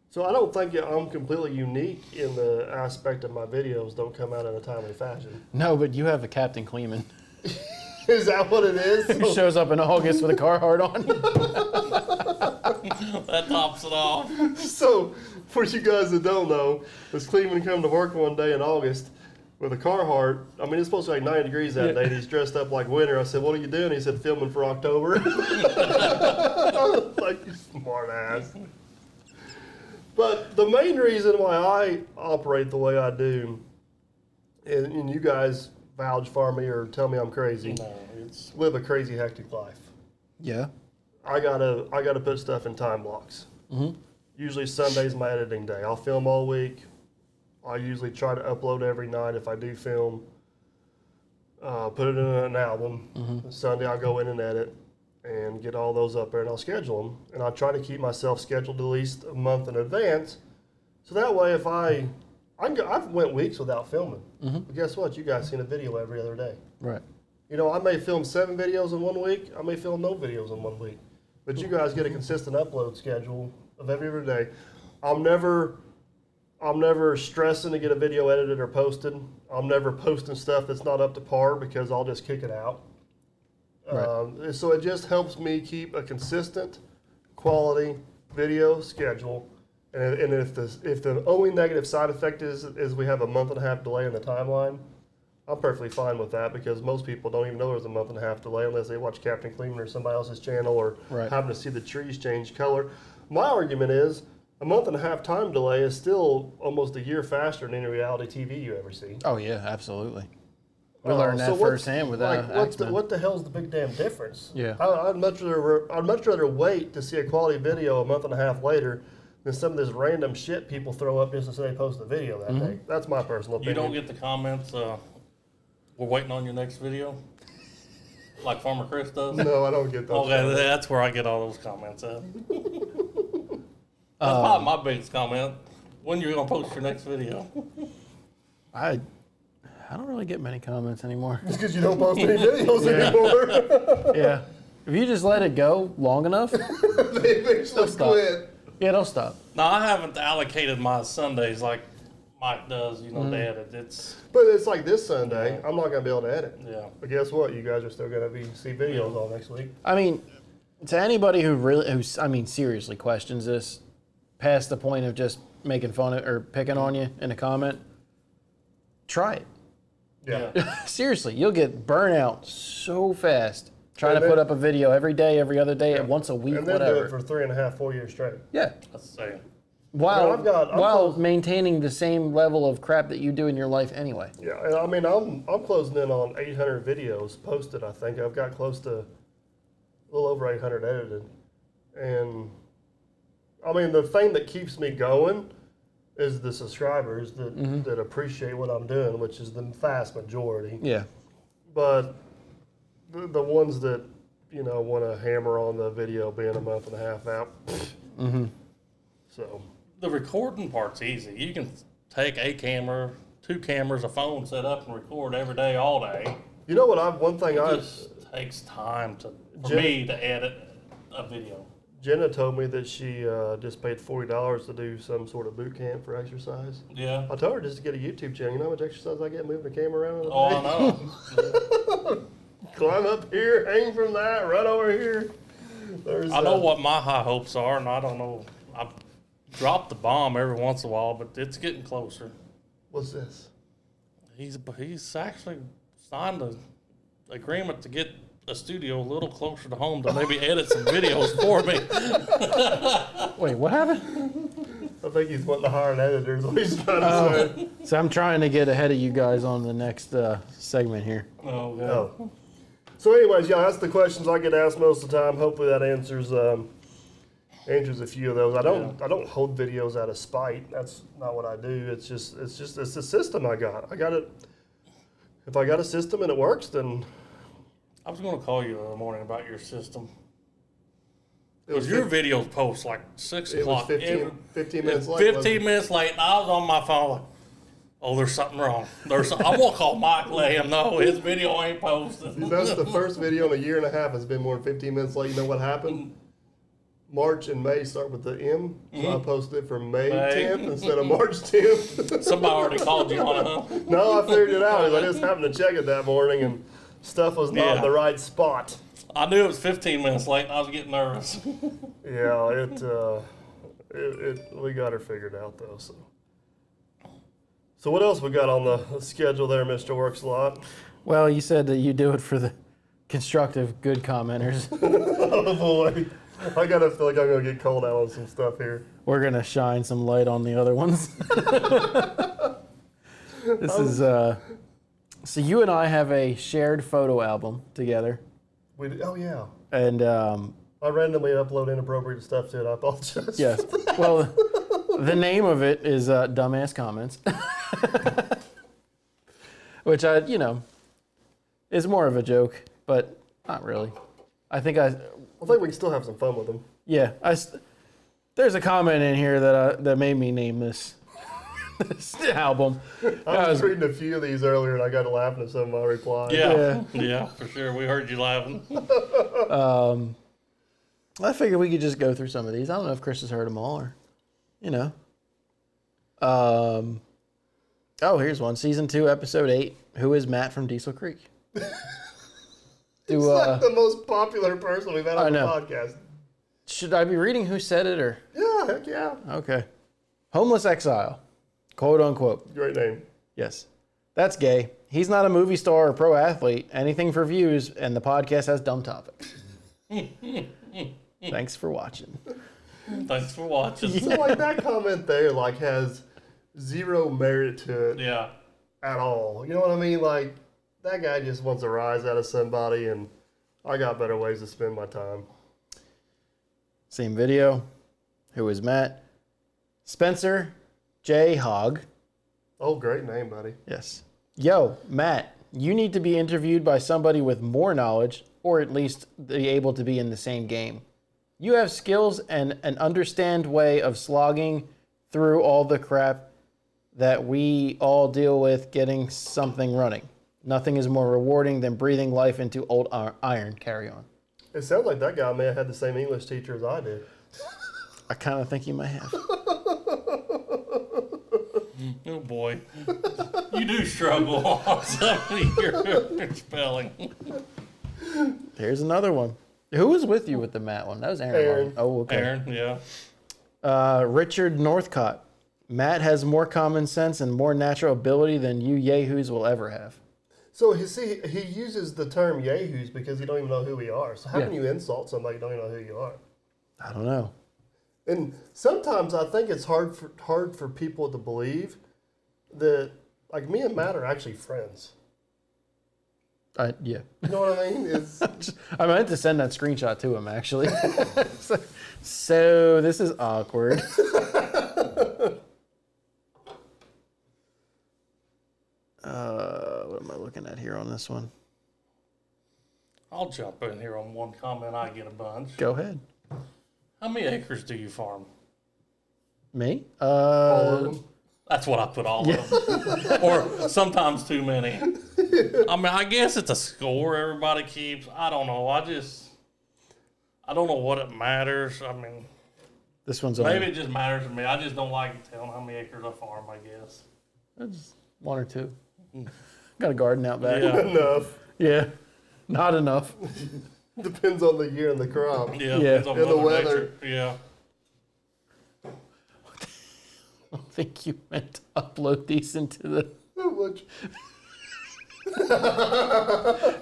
So I don't think I'm completely unique in the aspect of my videos don't come out in a timely fashion. No, but you have a Captain Kleeman Is that what it is? who shows up in August with a Carhartt on. That tops it off. So, for you guys that don't know, this Cleveland come to work one day in August with a Carhartt. I mean, it's supposed to be like 90 degrees that day, and he's dressed up like winter. I said, "What are you doing?" He said, "Filming for October." I was like, "You smart ass." But the main reason why I operate the way I do, and you guys vouch for me or tell me I'm crazy, No, it's live a crazy hectic life. Yeah. I gotta put stuff in time blocks. Usually Sunday's my editing day. I'll film all week. I usually try to upload every night if I do film. Put it in an album. Sunday I'll go in and edit and get all those up there, and I'll schedule them. And I try to keep myself scheduled at least a month in advance, so that way if I've went weeks without filming. But guess what? You guys seen a video every other day. Right. You know, I may film 7 videos in 1 week. I may film no videos in 1 week. But you guys get a consistent upload schedule of every other day. I'm never stressing to get a video edited or posted. I'm never posting stuff that's not up to par because I'll just kick it out. Right. So it just helps me keep a consistent quality video schedule. And if the only negative side effect is we have a month and a half delay in the timeline, I'm perfectly fine with that because most people don't even know there's a month and a half delay unless they watch Captain Cleveland or somebody else's channel or happen to see the trees change color. My argument is a month and a half time delay is still almost a year faster than any reality TV you ever see. Oh yeah, absolutely. We learned that firsthand with X-Men. what the hell's the big damn difference? Yeah. I'd much rather wait to see a quality video a month and a half later than some of this random shit people throw up just to say they posted a video that day. That's my personal You opinion. don't get the comments, we're waiting on your next video? Like Farmer Chris does? No, I don't get those. Okay, that's where I get all those comments at. That's probably my biggest comment. When you gonna post your next video? I don't really get many comments anymore. It's because you don't post any videos anymore. Yeah. If you just let it go long enough, They eventually stop. quit. yeah, it'll stop. No, I haven't allocated my Sundays like Mike does, to edit. But it's like this Sunday, I'm not going to be able to edit. Yeah. But guess what? You guys are still going to see videos all next week. I mean, to anybody who seriously questions this, past the point of just making fun of or picking on you in a comment, try it. Yeah. Seriously, you'll get burnout so fast trying And to then- put up a video every day, every other day, once a week, And then do it whatever. for 3.5, 4 years straight. Yeah. Let's say. While, I've got- I'm while close- maintaining the same level of crap that you do in your life anyway. Yeah, and I mean, I'm closing in on 800 videos posted, I think. I've got close to a little over 800 edited. And, I mean, the thing that keeps me going is the subscribers that appreciate what I'm doing, which is the vast majority. Yeah. But the ones that, want to hammer on the video being a month and a half out. So. The recording part's easy. You can take a camera, 2 cameras, a phone set up and record every day, all day. You know what? It just takes time for me to edit a video. Jenna told me that she just paid $40 to do some sort of boot camp for exercise. Yeah. I told her just to get a YouTube channel. You know how much exercise I get moving the camera around? in a Oh, day? I know. Climb up here, hang from that, run over here. I know what my high hopes are, and I don't know. I've dropped the bomb every once in a while, but it's getting closer. What's this? He's actually signed an agreement to get a studio a little closer to home to maybe edit some videos for me. Wait, what happened? I think he's wanting to hire an editor is what he's trying to say. So I'm trying to get ahead of you guys on the next segment here. Oh, yeah. Oh. So anyways, yeah, that's the questions I get asked most of the time. Hopefully that answers answers a few of those. I don't hold videos out of spite. That's not what I do. It's a system I got. I got it. If I got a system and it works, then I was going to call you in the morning about your system. was Your videos post like 6 it was o'clock. 15 minutes late. 15 minutes late, and I was on my phone like, oh, there's something wrong. I'm going to call Mike, let him know his video ain't posted. That's the first video in a year and a half has been more than 15 minutes late. You know what happened? March and May start with the M, so I posted it for May 10th instead of March 10th. Somebody already called you on it, huh? No, I figured it out. I just happened to check it that morning, and stuff was not in the right spot. I knew it was 15 minutes late, and I was getting nervous. Yeah, we got her figured out though. So what else we got on the schedule there, Mr. Works a Lot? Well, you said that you do it for the constructive, good commenters. Oh boy, I gotta feel like I'm gonna get called out on some stuff here. We're gonna shine some light on the other ones. This is so you and I have a shared photo album together, Oh yeah, and I randomly upload inappropriate stuff to it. I apologize. yes. Well, the name of it is Dumbass Comments, which is more of a joke, but not really. I think I think we can still have some fun with them. yeah. There's a comment in here that made me name this album. I was reading a few of these earlier, and I got laughing at some of my replies. Yeah, for sure. We heard you laughing. I figured we could just go through some of these. I don't know if Chris has heard them all, or Oh, here's one. Season 2, Episode 8. Who is Matt from Diesel Creek? He's like the most popular person we've had on the podcast. Should I be reading who said it, or? Yeah, heck yeah. Okay. Homeless exile, quote unquote. Great name. Yes. That's gay. He's not a movie star or pro athlete. Anything for views, and the podcast has dumb topics. Thanks for watching. Thanks for watching. So like that comment there has zero merit to it at all. You know what I mean? Like that guy just wants a rise out of somebody, and I got better ways to spend my time. Same video. Who is Matt? Spencer J. Hogg. Oh, great name, buddy. Yes. Yo, Matt, you need to be interviewed by somebody with more knowledge, or at least be able to be in the same game. You have skills and an understand way of slogging through all the crap that we all deal with getting something running. Nothing is more rewarding than breathing life into old iron. Carry on. It sounds like that guy may have had the same English teacher as I did. I kind of think you might have. Oh boy. You do struggle on some of your spelling. Here's another one. Who was with you with the Matt one? That was Aaron. Oh, okay. Aaron, yeah. Richard Northcott. Matt has more common sense and more natural ability than you yahoos will ever have. So he uses the term yahoos because you don't even know who we are. So how can you insult somebody you don't even know who you are? I don't know. And sometimes I think it's hard for people to believe that like me and Matt are actually friends. Yeah. You know what I mean? I meant to send that screenshot to him, actually. So this is awkward. What am I looking at here on this one? I'll jump in here on one comment. I get a bunch. Go ahead. How many acres do you farm? Me? All of them. That's what I put all of them. Or sometimes too many. I mean, I guess it's a score everybody keeps. I don't know. I don't know what it matters. I mean, This one's maybe it just matters to me. I just don't like telling how many acres I farm, I guess. It's 1 or 2. Got a garden out back. Yeah. Enough. Yeah. Not enough. Depends on the year and the crop. Yeah. Yeah. Depends on And the Mother weather. Nature. Yeah. I don't think you meant to upload these into the...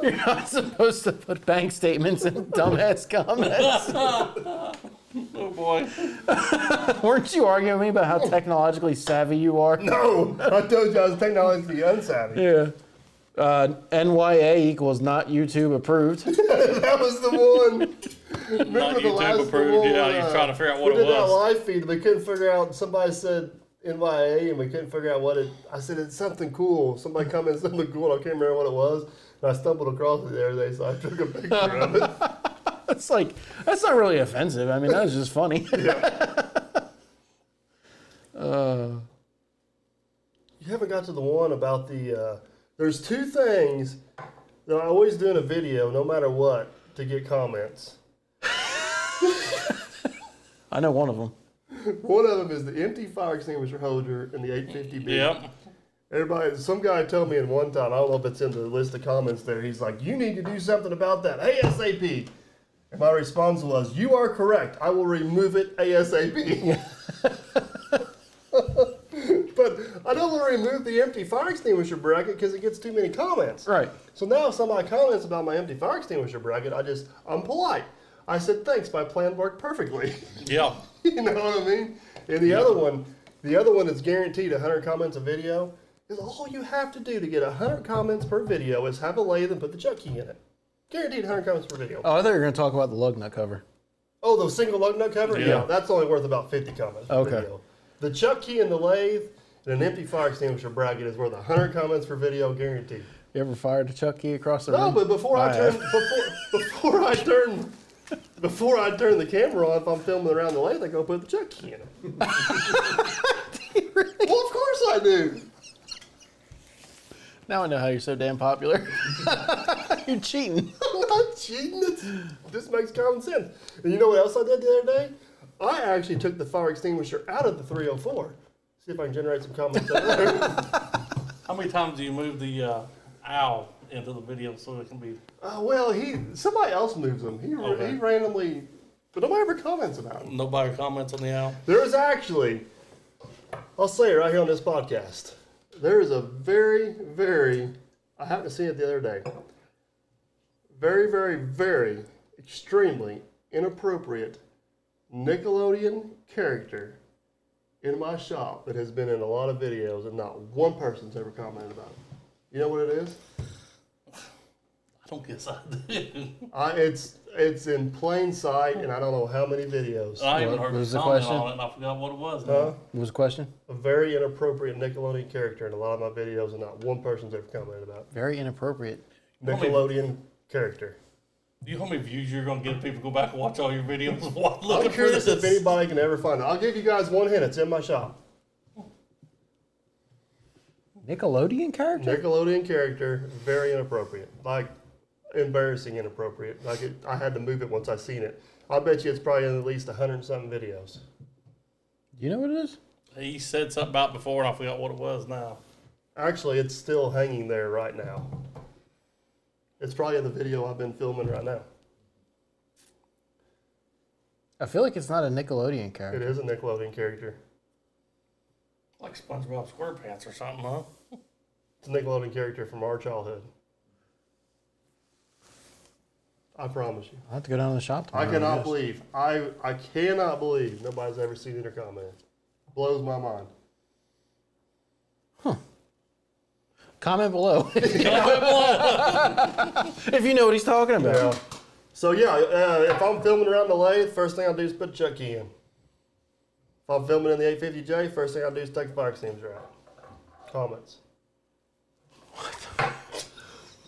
You're not supposed to put bank statements in dumbass comments. Oh boy. Weren't you arguing with me about how technologically savvy you are? No, I told you I was technologically unsavvy. Yeah. NYA equals not YouTube approved. That was the one. Not Remember the last YouTube approved. one? Yeah, you're trying to figure out what we it did that was. live feed. We couldn't figure out. Somebody said NYA, and we couldn't figure out what it. I said it's something cool. Somebody commented something cool. And I can't remember what it was. And I stumbled across it the other day, so I took a picture of it. It's like, that's not really offensive. I mean, that was just funny. You haven't got to the one about the. There's two things that I always do in a video, no matter what, to get comments. I know one of them. One of them is the empty fire extinguisher holder in the 850B. Yep. Everybody, some guy told me in one time, I don't know if it's in the list of comments there, he's like, you need to do something about that ASAP. And my response was, you are correct. I will remove it ASAP. But I don't want to remove the empty fire extinguisher bracket because it gets too many comments. Right. So now if somebody comments about my empty fire extinguisher bracket, I'm polite. I said, thanks, my plan worked perfectly. Yeah. You know what I mean? And the other one is guaranteed 100 comments a video, is all you have to do to get 100 comments per video is have a lathe and put the chuck key in it. Guaranteed 100 comments per video. Oh, I thought you were going to talk about the lug nut cover. Oh, the single lug nut cover? Yeah. Yeah, that's only worth about 50 comments per video. The chuck key in the lathe and an empty fire extinguisher bracket is worth 100 comments per video, guaranteed. You ever fired a chuck key across the No, room? but before I turn the camera on, if I'm filming around the lathe, I go put the chuck key in it. Well, of course I do. Now I know how you're so damn popular. You're cheating. I'm not cheating. This makes common sense. And you know what else I did the other day? I actually took the fire extinguisher out of the 304. See if I can generate some comments out there. How many times do you move the owl into the video so it can be? Well, somebody else moves them. He randomly, but nobody ever comments about him. Nobody comments on the owl? There is actually, I'll say it right here on this podcast. There is a very, very, I happened to see it the other day. Very, very, very extremely inappropriate Nickelodeon character in my shop that has been in a lot of videos and not one person's ever commented about it. You know what it is? I don't guess I do. It's in plain sight, and I don't know how many videos. I even heard was the the comment question? on it, and I forgot what it was. What was the question? A very inappropriate Nickelodeon character in a lot of my videos, and not one person's ever commented about it. Very inappropriate. Nickelodeon character. Do you know how many views you're going to get if people go back and watch all your videos? I'm curious if anybody can ever find it. I'll give you guys one hint. It's in my shop. Nickelodeon character? Nickelodeon character, very inappropriate. Like, embarrassing inappropriate. Like, I had to move it once I seen it. I bet you it's probably in at least 100-something videos. Do you know what it is? He said something about before, and I forgot what it was now. Actually, it's still hanging there right now. It's probably in the video I've been filming right now. I feel like it's not a Nickelodeon It character. is a Nickelodeon character. Like SpongeBob SquarePants or something, huh? It's a Nickelodeon character from our childhood. I promise you. I'll have to go down to the shop tomorrow. I cannot guess. believe, I cannot believe nobody's ever seen it or commented. Blows my mind. Comment below. If you know what he's talking about. Yeah. So yeah, if I'm filming around the lathe, first thing I'll do is put a chuck key in. If I'm filming in the 850J, first thing I'll do is take the fire extinguisher out. Comments.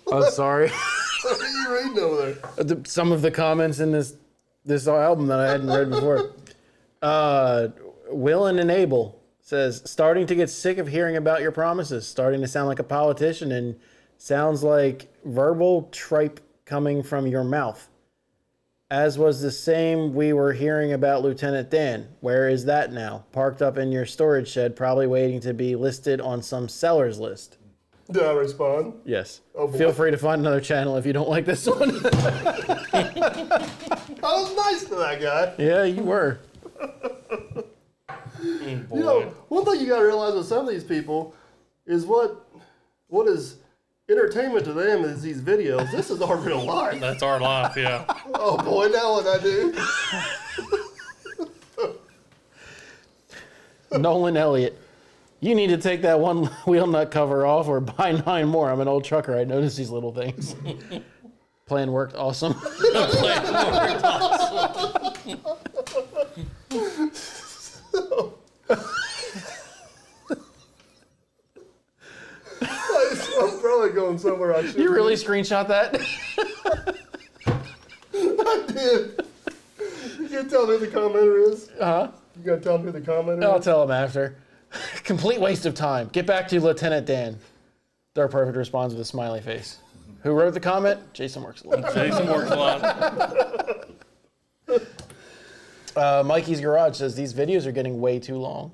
Oh, sorry. What are you reading over there? Some of the comments in this album that I hadn't read before. Will and Enable says, starting to get sick of hearing about your promises, starting to sound like a politician and sounds like verbal tripe coming from your mouth. As was the same we were hearing about Lieutenant Dan. Where is that now? Parked up in your storage shed, probably waiting to be listed on some seller's list. Did I respond? Yes. Oh, boy. Feel free to find another channel if you don't like this one. I was nice to that guy. Yeah, you were. You know, one thing you gotta realize with some of these people is what is entertainment to them is these videos. This is our real life. That's our life, yeah. Oh boy, now what I do. Nolan Elliott. You need to take that one wheel nut cover off or buy 9 more. I'm an old trucker. I notice these little things. Plan worked awesome. I'm probably going somewhere I should. You really screenshot that? I did. You gonna tell me who the commenter is? Uh-huh. You gonna tell me who the commenter I'll is? tell him after. Complete waste of time. Get back to Lieutenant Dan. Their perfect responds with a smiley face. Who wrote the comment? Jason works a lot. Jason works a lot. Mikey's Garage says these videos are getting way too long.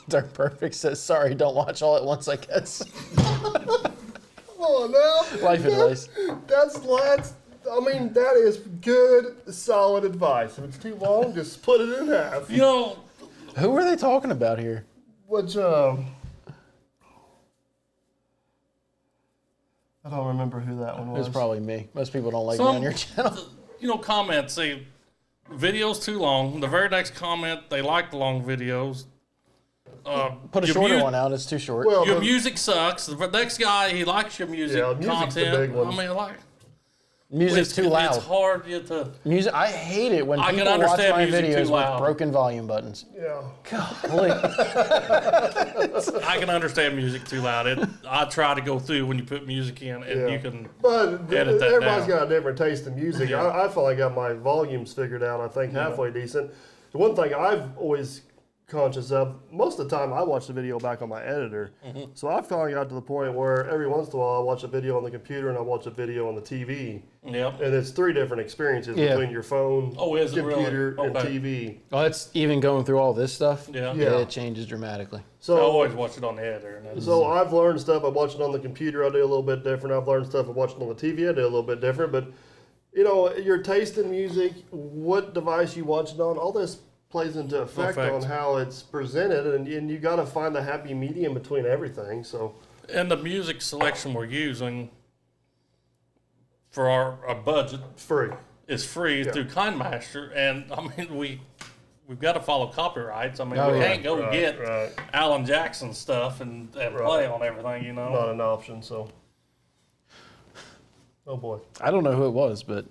Dark Perfect says, sorry, don't watch all at once, I guess. Come on now. Life advice. That's I mean, that is good, solid advice. If it's too long, just split it in half. You know, Who are they talking about here? Which, I don't remember who that one It was. was probably me. Most people don't like me on your channel. you know, comments say videos too long. The very next comment, they like the long videos. Put a your shorter one out. It's too short. Well, Your music sucks. The next guy, he likes your music Yeah, music's the content. big one. I mean, like Music's too loud. It's hard to. Music. I hate it when I can people watch understand my music too videos with loud. broken volume buttons. yeah. Golly. I can understand music too loud. I try to go through when you put music in, and Yeah. you can. But Edit that everybody's down. got a different taste in music. Yeah. I feel like I got my volumes figured out, I think, halfway decent. The one thing I've always conscious of, most of the time I watch the video back on my editor. So I've finally got to the point where every once in a while I watch a video on the computer and I watch a video on the TV. Yep. And it's 3 different experiences Yeah. between your phone, Oh, is it really? computer, and Okay. TV. Oh, it's even going through all this stuff. Yeah. Yeah. It changes dramatically. I So always watch it on the editor. And that's, So I've learned stuff. I watch it on the computer. I do a little bit different. I've learned stuff. I watch it on the TV. I do a little bit different. But you know, your taste in music, what device you watch it on, all this plays into effect on how it's presented, and you got to find the happy medium between everything. So and the music selection we're using for our budget free. is free through KindMaster, and I mean we've got to follow copyrights. I mean Oh, we yeah. can't go Right, get right. Alan Jackson stuff and play on everything, you know. Not an option. So oh boy. I don't know who it was, but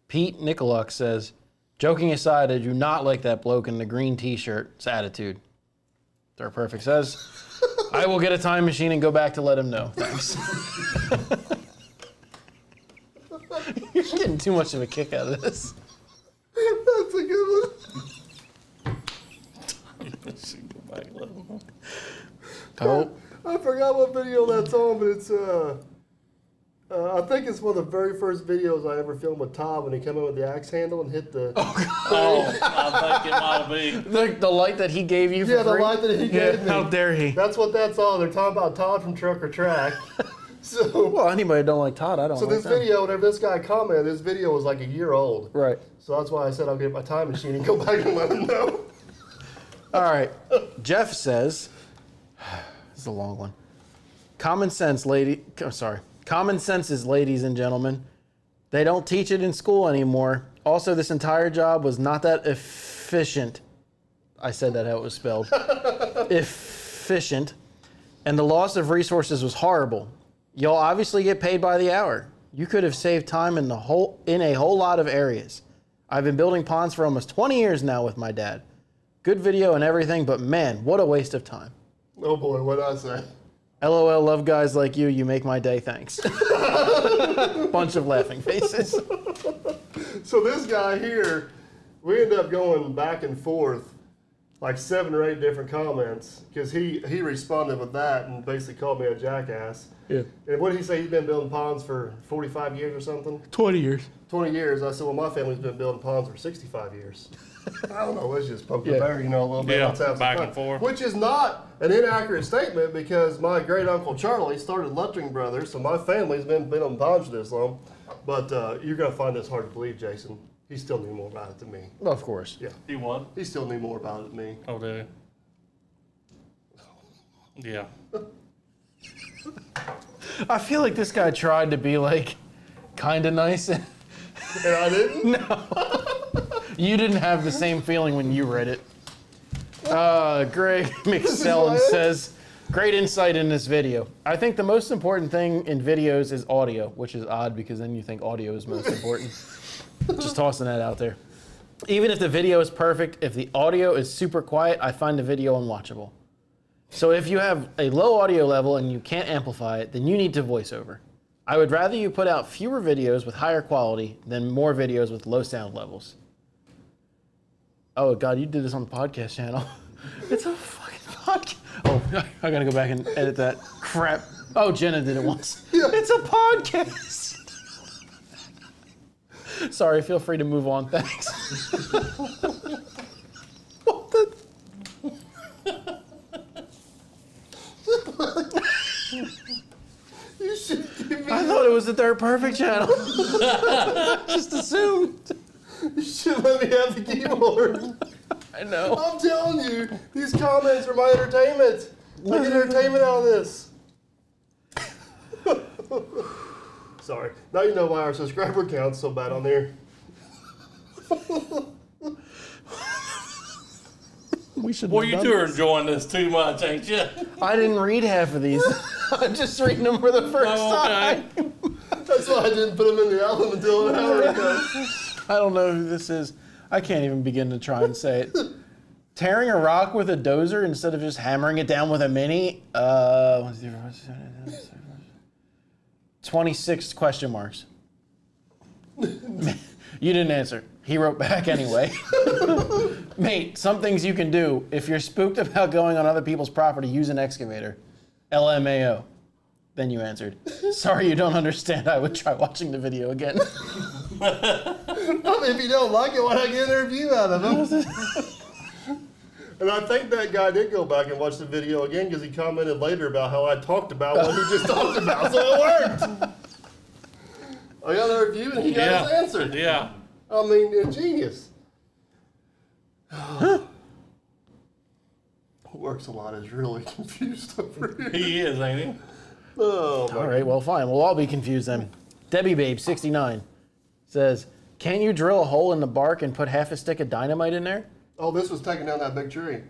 Pete Nicoluk says, joking aside, I do not like that bloke in the green t-shirt. It's attitude. Dark Perfect says, I will get a time machine and go back to let him know. Thanks. You're getting too much of a kick out of this. That's a good one. Oh, I forgot what video that's on, but it's I think it's one of the very first videos I ever filmed with Todd when he came in with the axe handle and hit the. Oh, I think it might be. the light that he gave you for Yeah, the free? light that he gave me. How dare he? That's what that's on. They're talking about Todd from Truck or Track. So, Well, anybody don't like Todd, I don't so like this them. video, whenever this guy commented, this video was like a year old. Right. So that's why I said I'll get my time machine and go back and let him know. All right. Jeff says, this is a long one. Common sense, Common sense is, ladies and gentlemen. They don't teach it in school anymore. Also, this entire job was not that efficient. I said that how it was spelled. Efficient. And the loss of resources was horrible. Y'all obviously get paid by the hour. You could have saved time in a whole lot of areas. I've been building ponds for almost 20 years now with my dad. Good video and everything, but man, what a waste of time. Oh boy, what'd I say? LOL, love guys like you. You make my day, thanks. Bunch of laughing faces. So this guy here, we end up going back and forth like 7 or 8 different comments because he responded with that and basically called me a jackass. Yeah. And what did he say? He's been building ponds for 45 years or something? 20 years. 20 years. I said, well, my family's been building ponds for 65 years. I don't know. Let's just poke the Yeah. bear, a little bit. Yeah, Let's have some back fun. and forth. Which is not an inaccurate statement because my great uncle Charlie started Luttering Brothers, so my family's been building ponds for this long. But you're going to find this hard to believe, Jason. He still knew more about it than me. Well, of course. Yeah. He won. He still knew more about it than me. Oh, did he? Yeah. I feel like this guy tried to be like kind of nice. And I didn't? You didn't have the same feeling when you read it. Greg McSellen says, great insight in this video. I think the most important thing in videos is audio, which is odd because then you think audio is most important. Just tossing that out there. Even if the video is perfect, if the audio is super quiet, I find the video unwatchable. So if you have a low audio level and you can't amplify it, then you need to voice over. I would rather you put out fewer videos with higher quality than more videos with low sound levels. Oh God, you did this on the podcast channel. It's a fucking podcast. Oh, I gotta go back and edit that crap. Oh, Jenna did it once. Yeah. It's a podcast. Sorry, feel free to move on. Thanks. What the? You should give me I thought it was the Third Perfect channel. Just assumed. You should let me have the keyboard. I know. I'm telling you, these comments are my entertainment. I get entertainment out of this. Sorry. Now you know why our subscriber count's so bad on there. We should. Well, you two are enjoying this too much, ain't you? I didn't read half of these. I'm just reading them for the first time. That's why I didn't put them in the album until an hour ago. I don't know who this is. I can't even begin to try and say it. Tearing a rock with a dozer instead of just hammering it down with a mini. 26 question marks. You didn't answer. He wrote back anyway. Mate, some things you can do. If you're spooked about going on other people's property, use an excavator. LMAO. Then you answered. Sorry you don't understand. I would try watching the video again. If you don't like it, why not get a review out of it? And I think that guy did go back and watch the video again because he commented later about how I talked about what he just talked about, so it worked. I got a review and he got his answer. Yeah. I mean, genius. Works a lot is really confused over here. He is, ain't he? Oh, my All right, well, fine. We'll all be confused then. Debbie Babe, 69, says, can't you drill a hole in the bark and put half a stick of dynamite in there? Oh, this was taking down that big tree.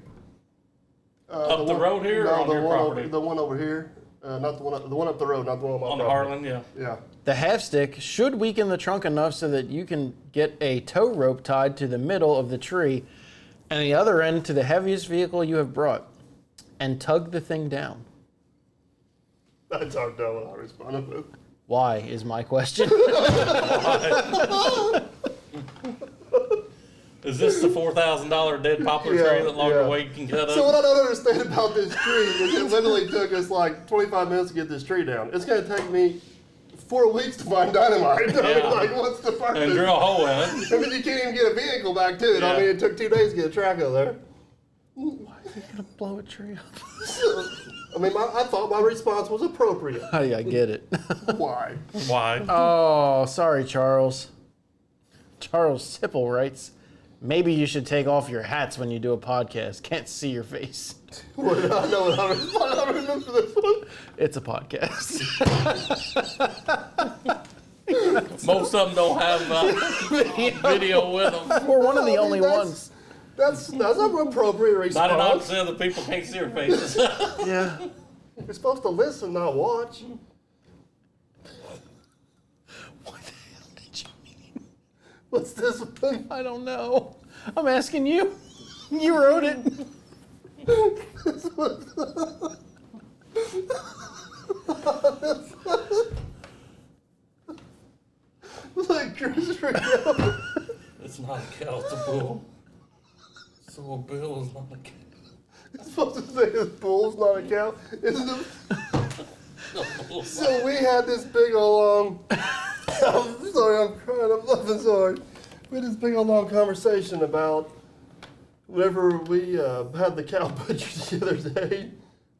Up the road here or on your property? The one over here. Not the one up the road, not the one on my On property. Harlan, yeah. Yeah. The half stick should weaken the trunk enough so that you can get a tow rope tied to the middle of the tree and the other end to the heaviest vehicle you have brought and tug the thing down. That's how dumb I responded with. Why is my question. Is this the $4,000 dead poplar tree that longer weight can cut up? So what I don't understand about this tree is it literally took us like 25 minutes to get this tree down. It's going to take me 4 weeks to find dynamite. I mean, like, what's the purpose? And drill a hole in it. I mean, you can't even get a vehicle back to it. Yeah. I mean, it took 2 days to get a track out there. Why are you going to blow a tree up? I mean, I thought my response was appropriate. I get it. Why? Why? Oh, sorry, Charles. Charles Sipple writes, maybe you should take off your hats when you do a podcast. Can't see your face. What did I know? I remember this one. It's a podcast. Most of them don't have video with them. We're one of the only ones. That's an appropriate response. 99% of the people can't see their faces. Yeah. You're supposed to listen, not watch. What the hell did you mean? What's this one? I don't know. I'm asking you. You wrote it. Like Christopher Hill. It's not a cow, it's a bull. So a bill is not a cow. It's supposed to say this bull's not a cow. Isn't it? So we had this big old I'm sorry, I'm crying, I'm laughing, sorry. We had this big old long conversation about whenever we had the cow butchered the other day,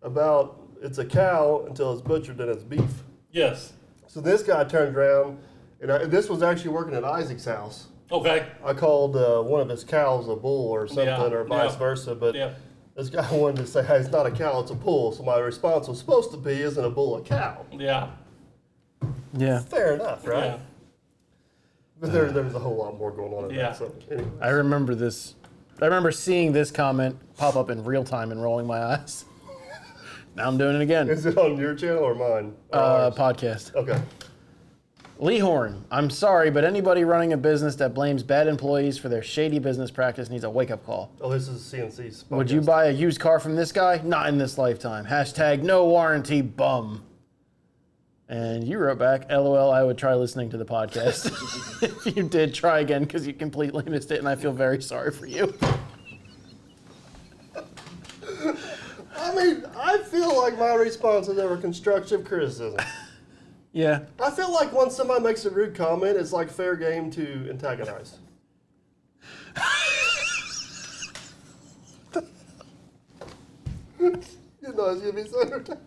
about it's a cow until it's butchered, then it's beef. Yes. So this guy turned around, and this was actually working at Isaac's house. Okay. I called one of his cows a bull or something, or vice versa, but this guy wanted to say, hey, it's not a cow, it's a bull. So my response was supposed to be, isn't a bull a cow? Yeah. Yeah. Fair enough, right? Yeah. But there's a whole lot more going on in that. So anyway. I remember this But I remember seeing this comment pop up in real time and rolling my eyes. Now I'm doing it again. Is it on your channel or mine? Or ours? Podcast. Okay. Lee Horn, I'm sorry, but anybody running a business that blames bad employees for their shady business practice needs a wake-up call. Oh, this is CNC's podcast. Would you buy a used car from this guy? Not in this lifetime. Hashtag no warranty bum. And you wrote back, LOL, I would try listening to the podcast. If you did, try again because you completely missed it and I feel very sorry for you. I mean, I feel like my response is ever constructive criticism. Yeah. I feel like once somebody makes a rude comment, it's like fair game to antagonize. You know, it's gonna be so entertaining.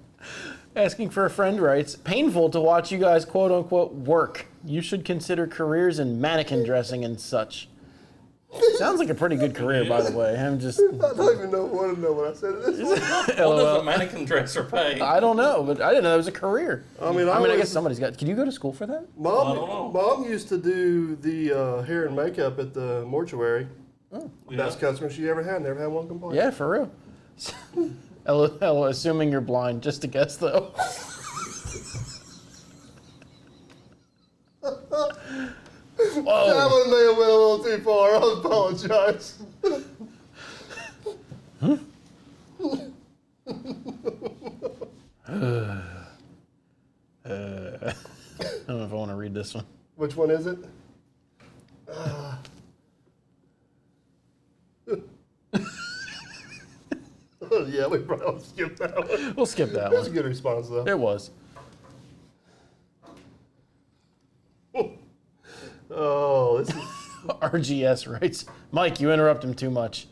Asking for a friend writes, painful to watch you guys quote unquote work. You should consider careers in mannequin dressing and such. Sounds like a pretty good career, by the way. I'm just. I don't even want to know what I said. What does a mannequin dresser pay? I don't know, but I didn't know it was a career. I mean, I guess somebody's got. Can you go to school for that? Mom used to do the hair and makeup at the mortuary. Oh. Best customer she ever had. Never had one complaint. Yeah, for real. LOL, assuming you're blind, just a guess though. That one may have went a little too far. I apologize. I don't know if I want to read this one. Which one is it? Yeah, we probably will skip that one. We'll skip that That's a one. good response, though. It was. Oh, this is... RGS writes, Mike, you interrupt him too much.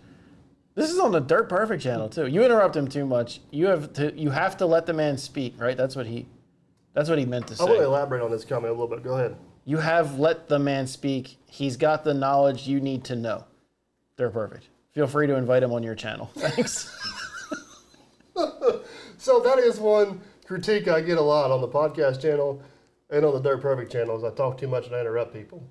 This is on the Dirt Perfect channel too. You interrupt him too much. You have to let the man speak, right? That's what he meant to say. I want to elaborate on this comment a little bit. Go ahead. You have let the man speak. He's got the knowledge you need to know. Dirt Perfect. Feel free to invite him on your channel. Thanks. So that is one critique I get a lot on the podcast channel and on the Dirt Perfect channel is I talk too much and I interrupt people.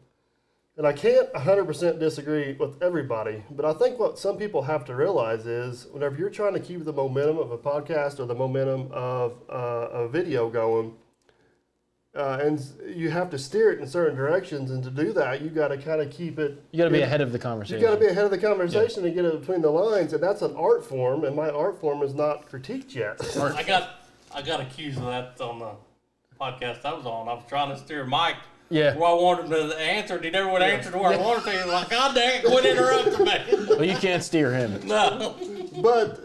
And I can't 100% disagree with everybody, but I think what some people have to realize is whenever you're trying to keep the momentum of a podcast or the momentum of a video going, and you have to steer it in certain directions, and to do that, you got to kind of keep it. You got to be ahead of the conversation. You got to be ahead of the conversation and get it between the lines, and that's an art form, and my art form is not critiqued yet. I got accused of that on the podcast I was on. I was trying to steer Mike. Yeah. Where I wanted him to answer, he never would answer to where I wanted to. He was like, God dang it, quit interrupting me. Well, you can't steer him. No. But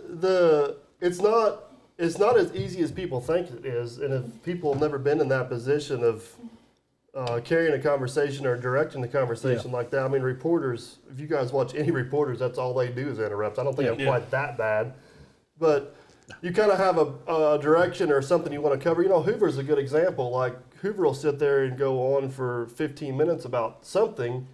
it's not as easy as people think it is, and if people have never been in that position of carrying a conversation or directing the conversation like that, I mean, reporters, if you guys watch any reporters, that's all they do is interrupt. I don't think I'm quite that bad, but you kind of have a direction or something you want to cover. You know, Hoover's a good example. Like, Hoover will sit there and go on for 15 minutes about something,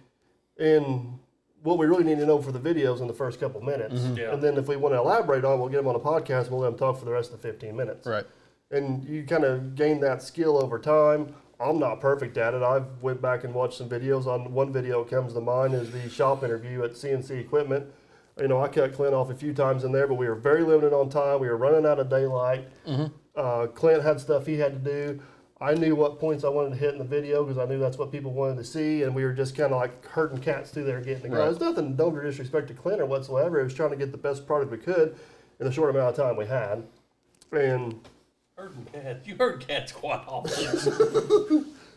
and what we really need to know for the videos in the first couple minutes. Mm-hmm. Yeah. And then if we want to elaborate on, we'll get them on a podcast and we'll let them talk for the rest of the 15 minutes. Right. And you kind of gain that skill over time. I'm not perfect at it. I've went back and watched some videos. On one video that comes to mind is the shop interview at CNC Equipment. You know, I cut Clint off a few times in there, but we were very limited on time. We were running out of daylight. Clint had stuff he had to do. I knew what points I wanted to hit in the video because I knew that's what people wanted to see, and we were just kind of like herding cats through there getting to go. Right. There's nothing, no disrespect to Clint or whatsoever. It was trying to get the best product we could in the short amount of time we had. And Herding cats. You heard cats quite often.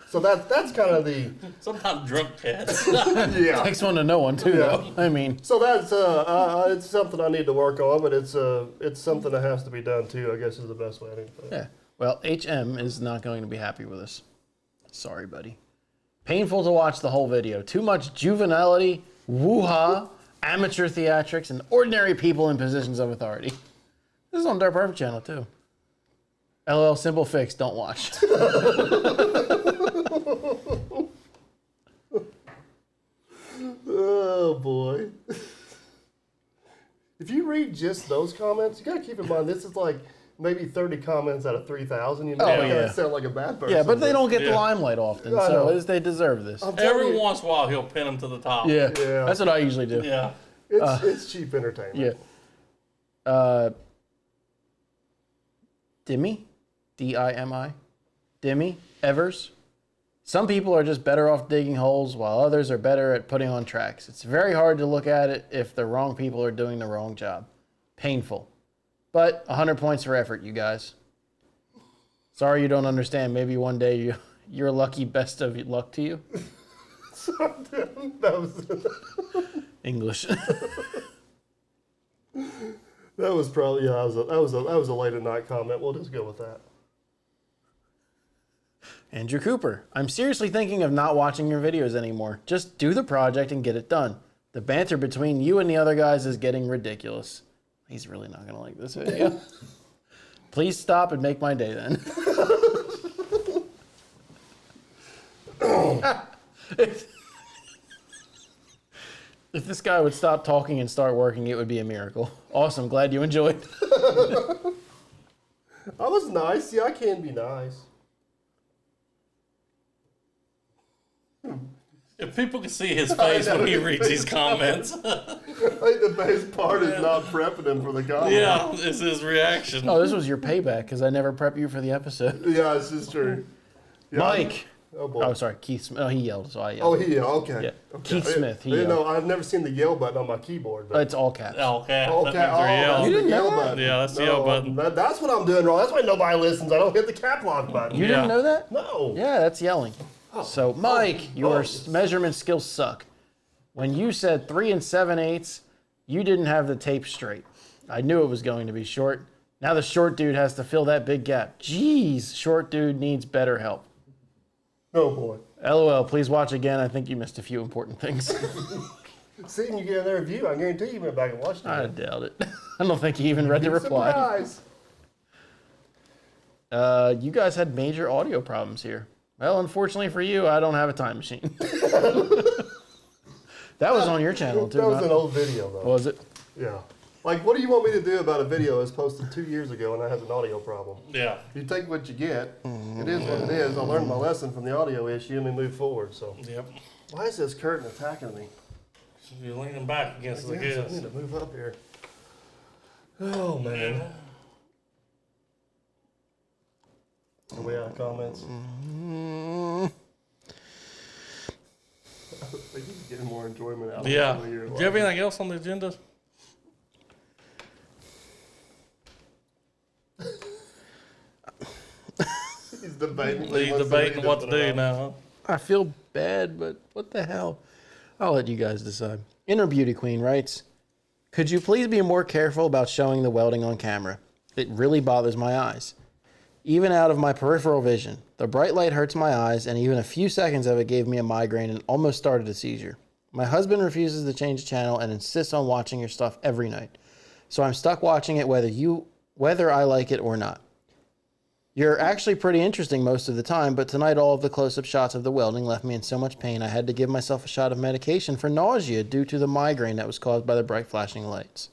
so that's kind of the... Sometimes drunk cats. Yeah. Takes one to know one too, though. I mean, So that's it's something I need to work on, but it's something that has to be done too, I guess is the best way I think to put it. yeah. Well, HM is not going to be happy with us. Sorry, buddy. Painful to watch the whole video. Too much juvenility, woo-ha, amateur theatrics, and ordinary people in positions of authority. This is on Dirt Perfect channel too. LL simple fix, don't watch. Oh boy. If you read just those comments, you gotta keep in mind this is like maybe 30 comments out of 3,000. You know, Oh, I yeah. sound like a bad person. Yeah, but they don't get the Yeah. limelight often, I know. so they deserve this. I'm telling Every you, once in a while, he'll pin them to the top. Yeah, Yeah. that's what I usually do. Yeah. It's cheap entertainment. Yeah. Dimmy? D-I-M-I? Dimmy? Evers? Some people are just better off digging holes while others are better at putting on tracks. It's very hard to look at it if the wrong people are doing the wrong job. Painful. But 100 points for effort, you guys. Sorry you don't understand. Maybe one day you're lucky. Best of luck to you. That was English. that was probably that was a late at night comment. We'll just go with that. Andrew Cooper. I'm seriously thinking of not watching your videos anymore. Just do the project and get it done. The banter between you and the other guys is getting ridiculous. He's really not going to like this video. Please stop and make my day then. If this guy would stop talking and start working, it would be a miracle. Awesome. Glad you enjoyed. I was nice. Yeah, I can be nice. If people can see his face when he reads these comments. I think the best part is not prepping him for the comment. Yeah, it's his reaction. Oh, this was your payback because I never prep you for the episode. Yeah, this is true. Yeah, Mike. Oh, boy. Oh, sorry. Keith Smith. Oh, he yelled, so I yelled. Oh, he okay. Yeah. Okay. Keith Smith. He You yelled. know, I've never seen the yell button on my keyboard. But It's all caps. Okay. okay, You didn't know that? button. Yeah, that's the yell button. That's what I'm doing wrong. That's why nobody listens. I don't hit the cap lock button. You didn't know that? No. Yeah, that's yelling. So, Mike, your yes. measurement skills suck. When you said 3 7/8, you didn't have the tape straight. I knew it was going to be short. Now the short dude has to fill that big gap. Jeez, short dude needs better help. Oh, boy. LOL, please watch again. I think you missed a few important things. Seeing you get another review, I guarantee you went back and watched it. I doubt it. I don't think he even read the reply. Surprise. You guys had major audio problems here. Well, unfortunately for you, I don't have a time machine. That was on your channel, too. That was an old video, though. Was it? Yeah. Like, what do you want me to do about a video that was posted 2 years ago and I have an audio problem? Yeah. You take what you get. It is what it is. I learned my lesson from the audio issue and we move forward. So, Yep. why is this curtain attacking me? You're leaning back against the Yes, I goods. need to move up here. Oh, man. Are we out of comments? I think he's getting more enjoyment out of Yeah. it. Do you have anything else on the agenda? He's debating. He's debating what to do now, huh? I feel bad, but what the hell? I'll let you guys decide. Inner Beauty Queen writes, could you please be more careful about showing the welding on camera? It really bothers my eyes. Even out of my peripheral vision. The bright light hurts my eyes, and even a few seconds of it gave me a migraine and almost started a seizure. My husband refuses to change channel and insists on watching your stuff every night. So I'm stuck watching it whether I like it or not. You're actually pretty interesting most of the time, but tonight all of the close-up shots of the welding left me in so much pain I had to give myself a shot of medication for nausea due to the migraine that was caused by the bright flashing lights.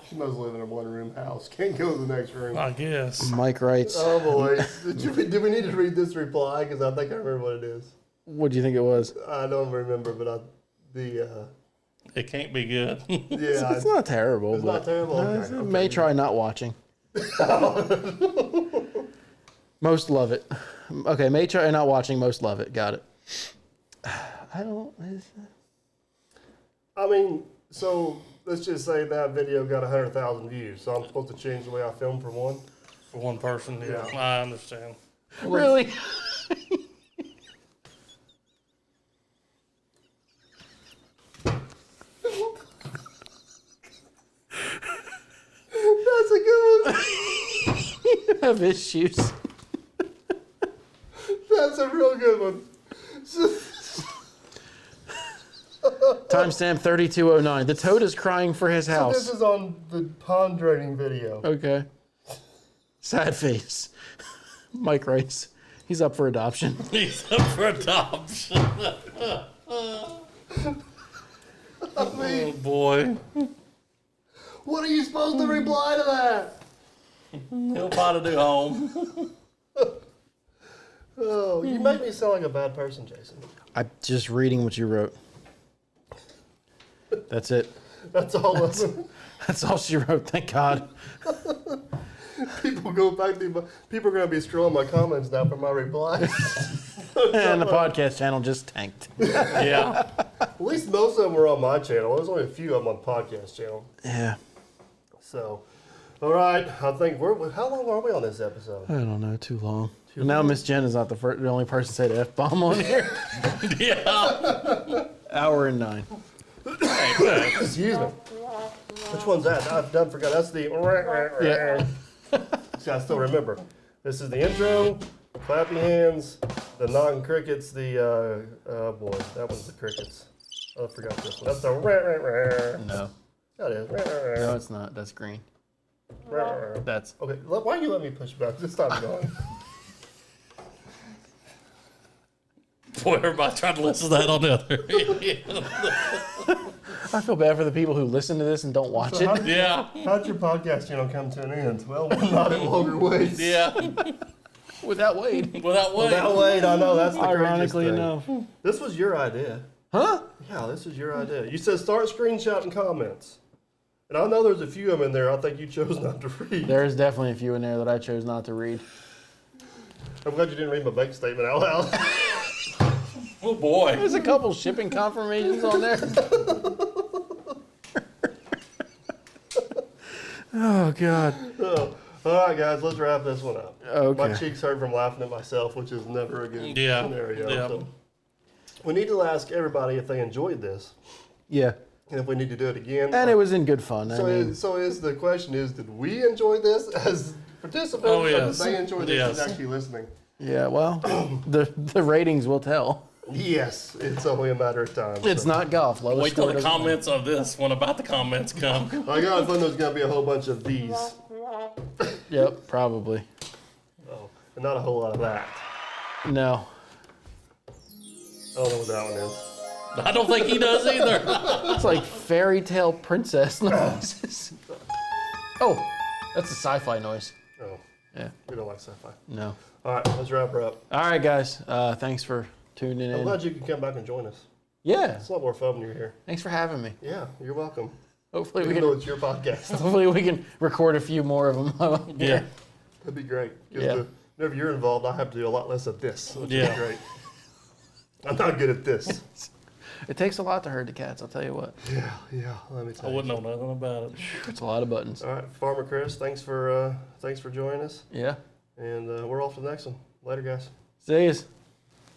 She must live in a one-room house. Can't go to the next room. I guess. Mike writes, Oh, boy. Do we need to read this reply? Because I think I remember what it is. what do you think it was? I don't remember, but It can't be good. yeah. It's not terrible, It's but not terrible. Okay, okay. may try not watching. Most love it. Okay, may try not watching, most love it. Got it. I don't... I mean, so let's just say that video got 100,000 views. So I'm supposed to change the way I film for one? For one person, yeah. Yeah. I understand. Really? That's a good one. You have issues. That's a real good one. Timestamp 3209. The toad is crying for his So house. this is on the pond draining video. Okay. Sad face. Mike writes, he's up for adoption. He's up for adoption. I mean, Oh, boy. what are you supposed to reply to that? He'll probably do home. Oh, you make me sound like a bad person, Jason. I'm just reading what you wrote. That's it. That's all of them. That's all she wrote. Thank God. People are going to be scrolling my comments now for my replies. And the podcast channel just tanked. Yeah. At least most of them were on my channel. There's only a few of them on the podcast channel. Yeah. So, all right. I think how long are we on this episode? I don't know. Too long. And now Miss Jen is not the only person to say the F-bomb on here. Yeah. Hour and 9. Excuse me. Which one's that? I've done forgot. That's the. Yeah. See, I still remember. This is the intro. Clappy hands. The non-crickets. The oh boy, that one's the crickets. Oh, I forgot this one. That's the. No. That is. No, it's not. That's green. That's. Okay. Why you let me push back? Just stop going. Boy, everybody tried to listen to that on the other. I feel bad for the people who listen to this and don't watch So it. Yeah. How'd your podcast channel come to an end? Well, not in longer ways. Yeah. Without Wade. Without Wade. Without Wade, I know that's the Ironically craziest thing. enough. This was your idea. Huh? Yeah, this was your idea. You said start screenshotting comments. And I know there's a few of them in there I think you chose not to read. There's definitely a few in there that I chose not to read. I'm glad you didn't read my bank statement out loud. Oh boy. There's a couple shipping confirmations on there. Oh, God. Oh, all right, guys, let's wrap this one up. Okay. My cheeks hurt from laughing at myself, which is never a good Yeah. scenario. Yeah. So we need to ask everybody if they enjoyed this Yeah. and if we need to do it again. And it was in good fun. So is the question is, did we enjoy this as participants, Oh, or yes. did they enjoy this Yes. as actually listening? yeah, well, the ratings will tell. Yes, it's only a matter of time. It's not golf. Lowest Wait till score the doesn't comments of this one about the comments come. I got a feeling there's going to be a whole bunch of these. count. Yep, probably. Oh, and not a whole lot of that. No. I don't know what that one is. I don't think he does either. It's like fairy tale princess noises. Oh, that's a sci-fi noise. Oh, Yeah, we don't like sci-fi. no. All right, let's wrap her up. All right, guys. Thanks for tuning I'm in. glad you could come back and join us. Yeah, It's a lot more fun when you're here. thanks for having me. Yeah, you're welcome. Hopefully we Even though can. it's your podcast. Hopefully we can record a few more of them. Yeah. That'd be great. 'Cause Yeah. whenever you're involved, I have to do a lot less of this, which Yeah. is great. I'm not good at this. It takes a lot to herd the cats. I'll tell you what. Yeah, let me I tell you. wouldn't know nothing about it. It's a lot of buttons. All right, Farmer Chris, thanks for joining us, Yeah. and we're off to the next one. Later, guys. See yous.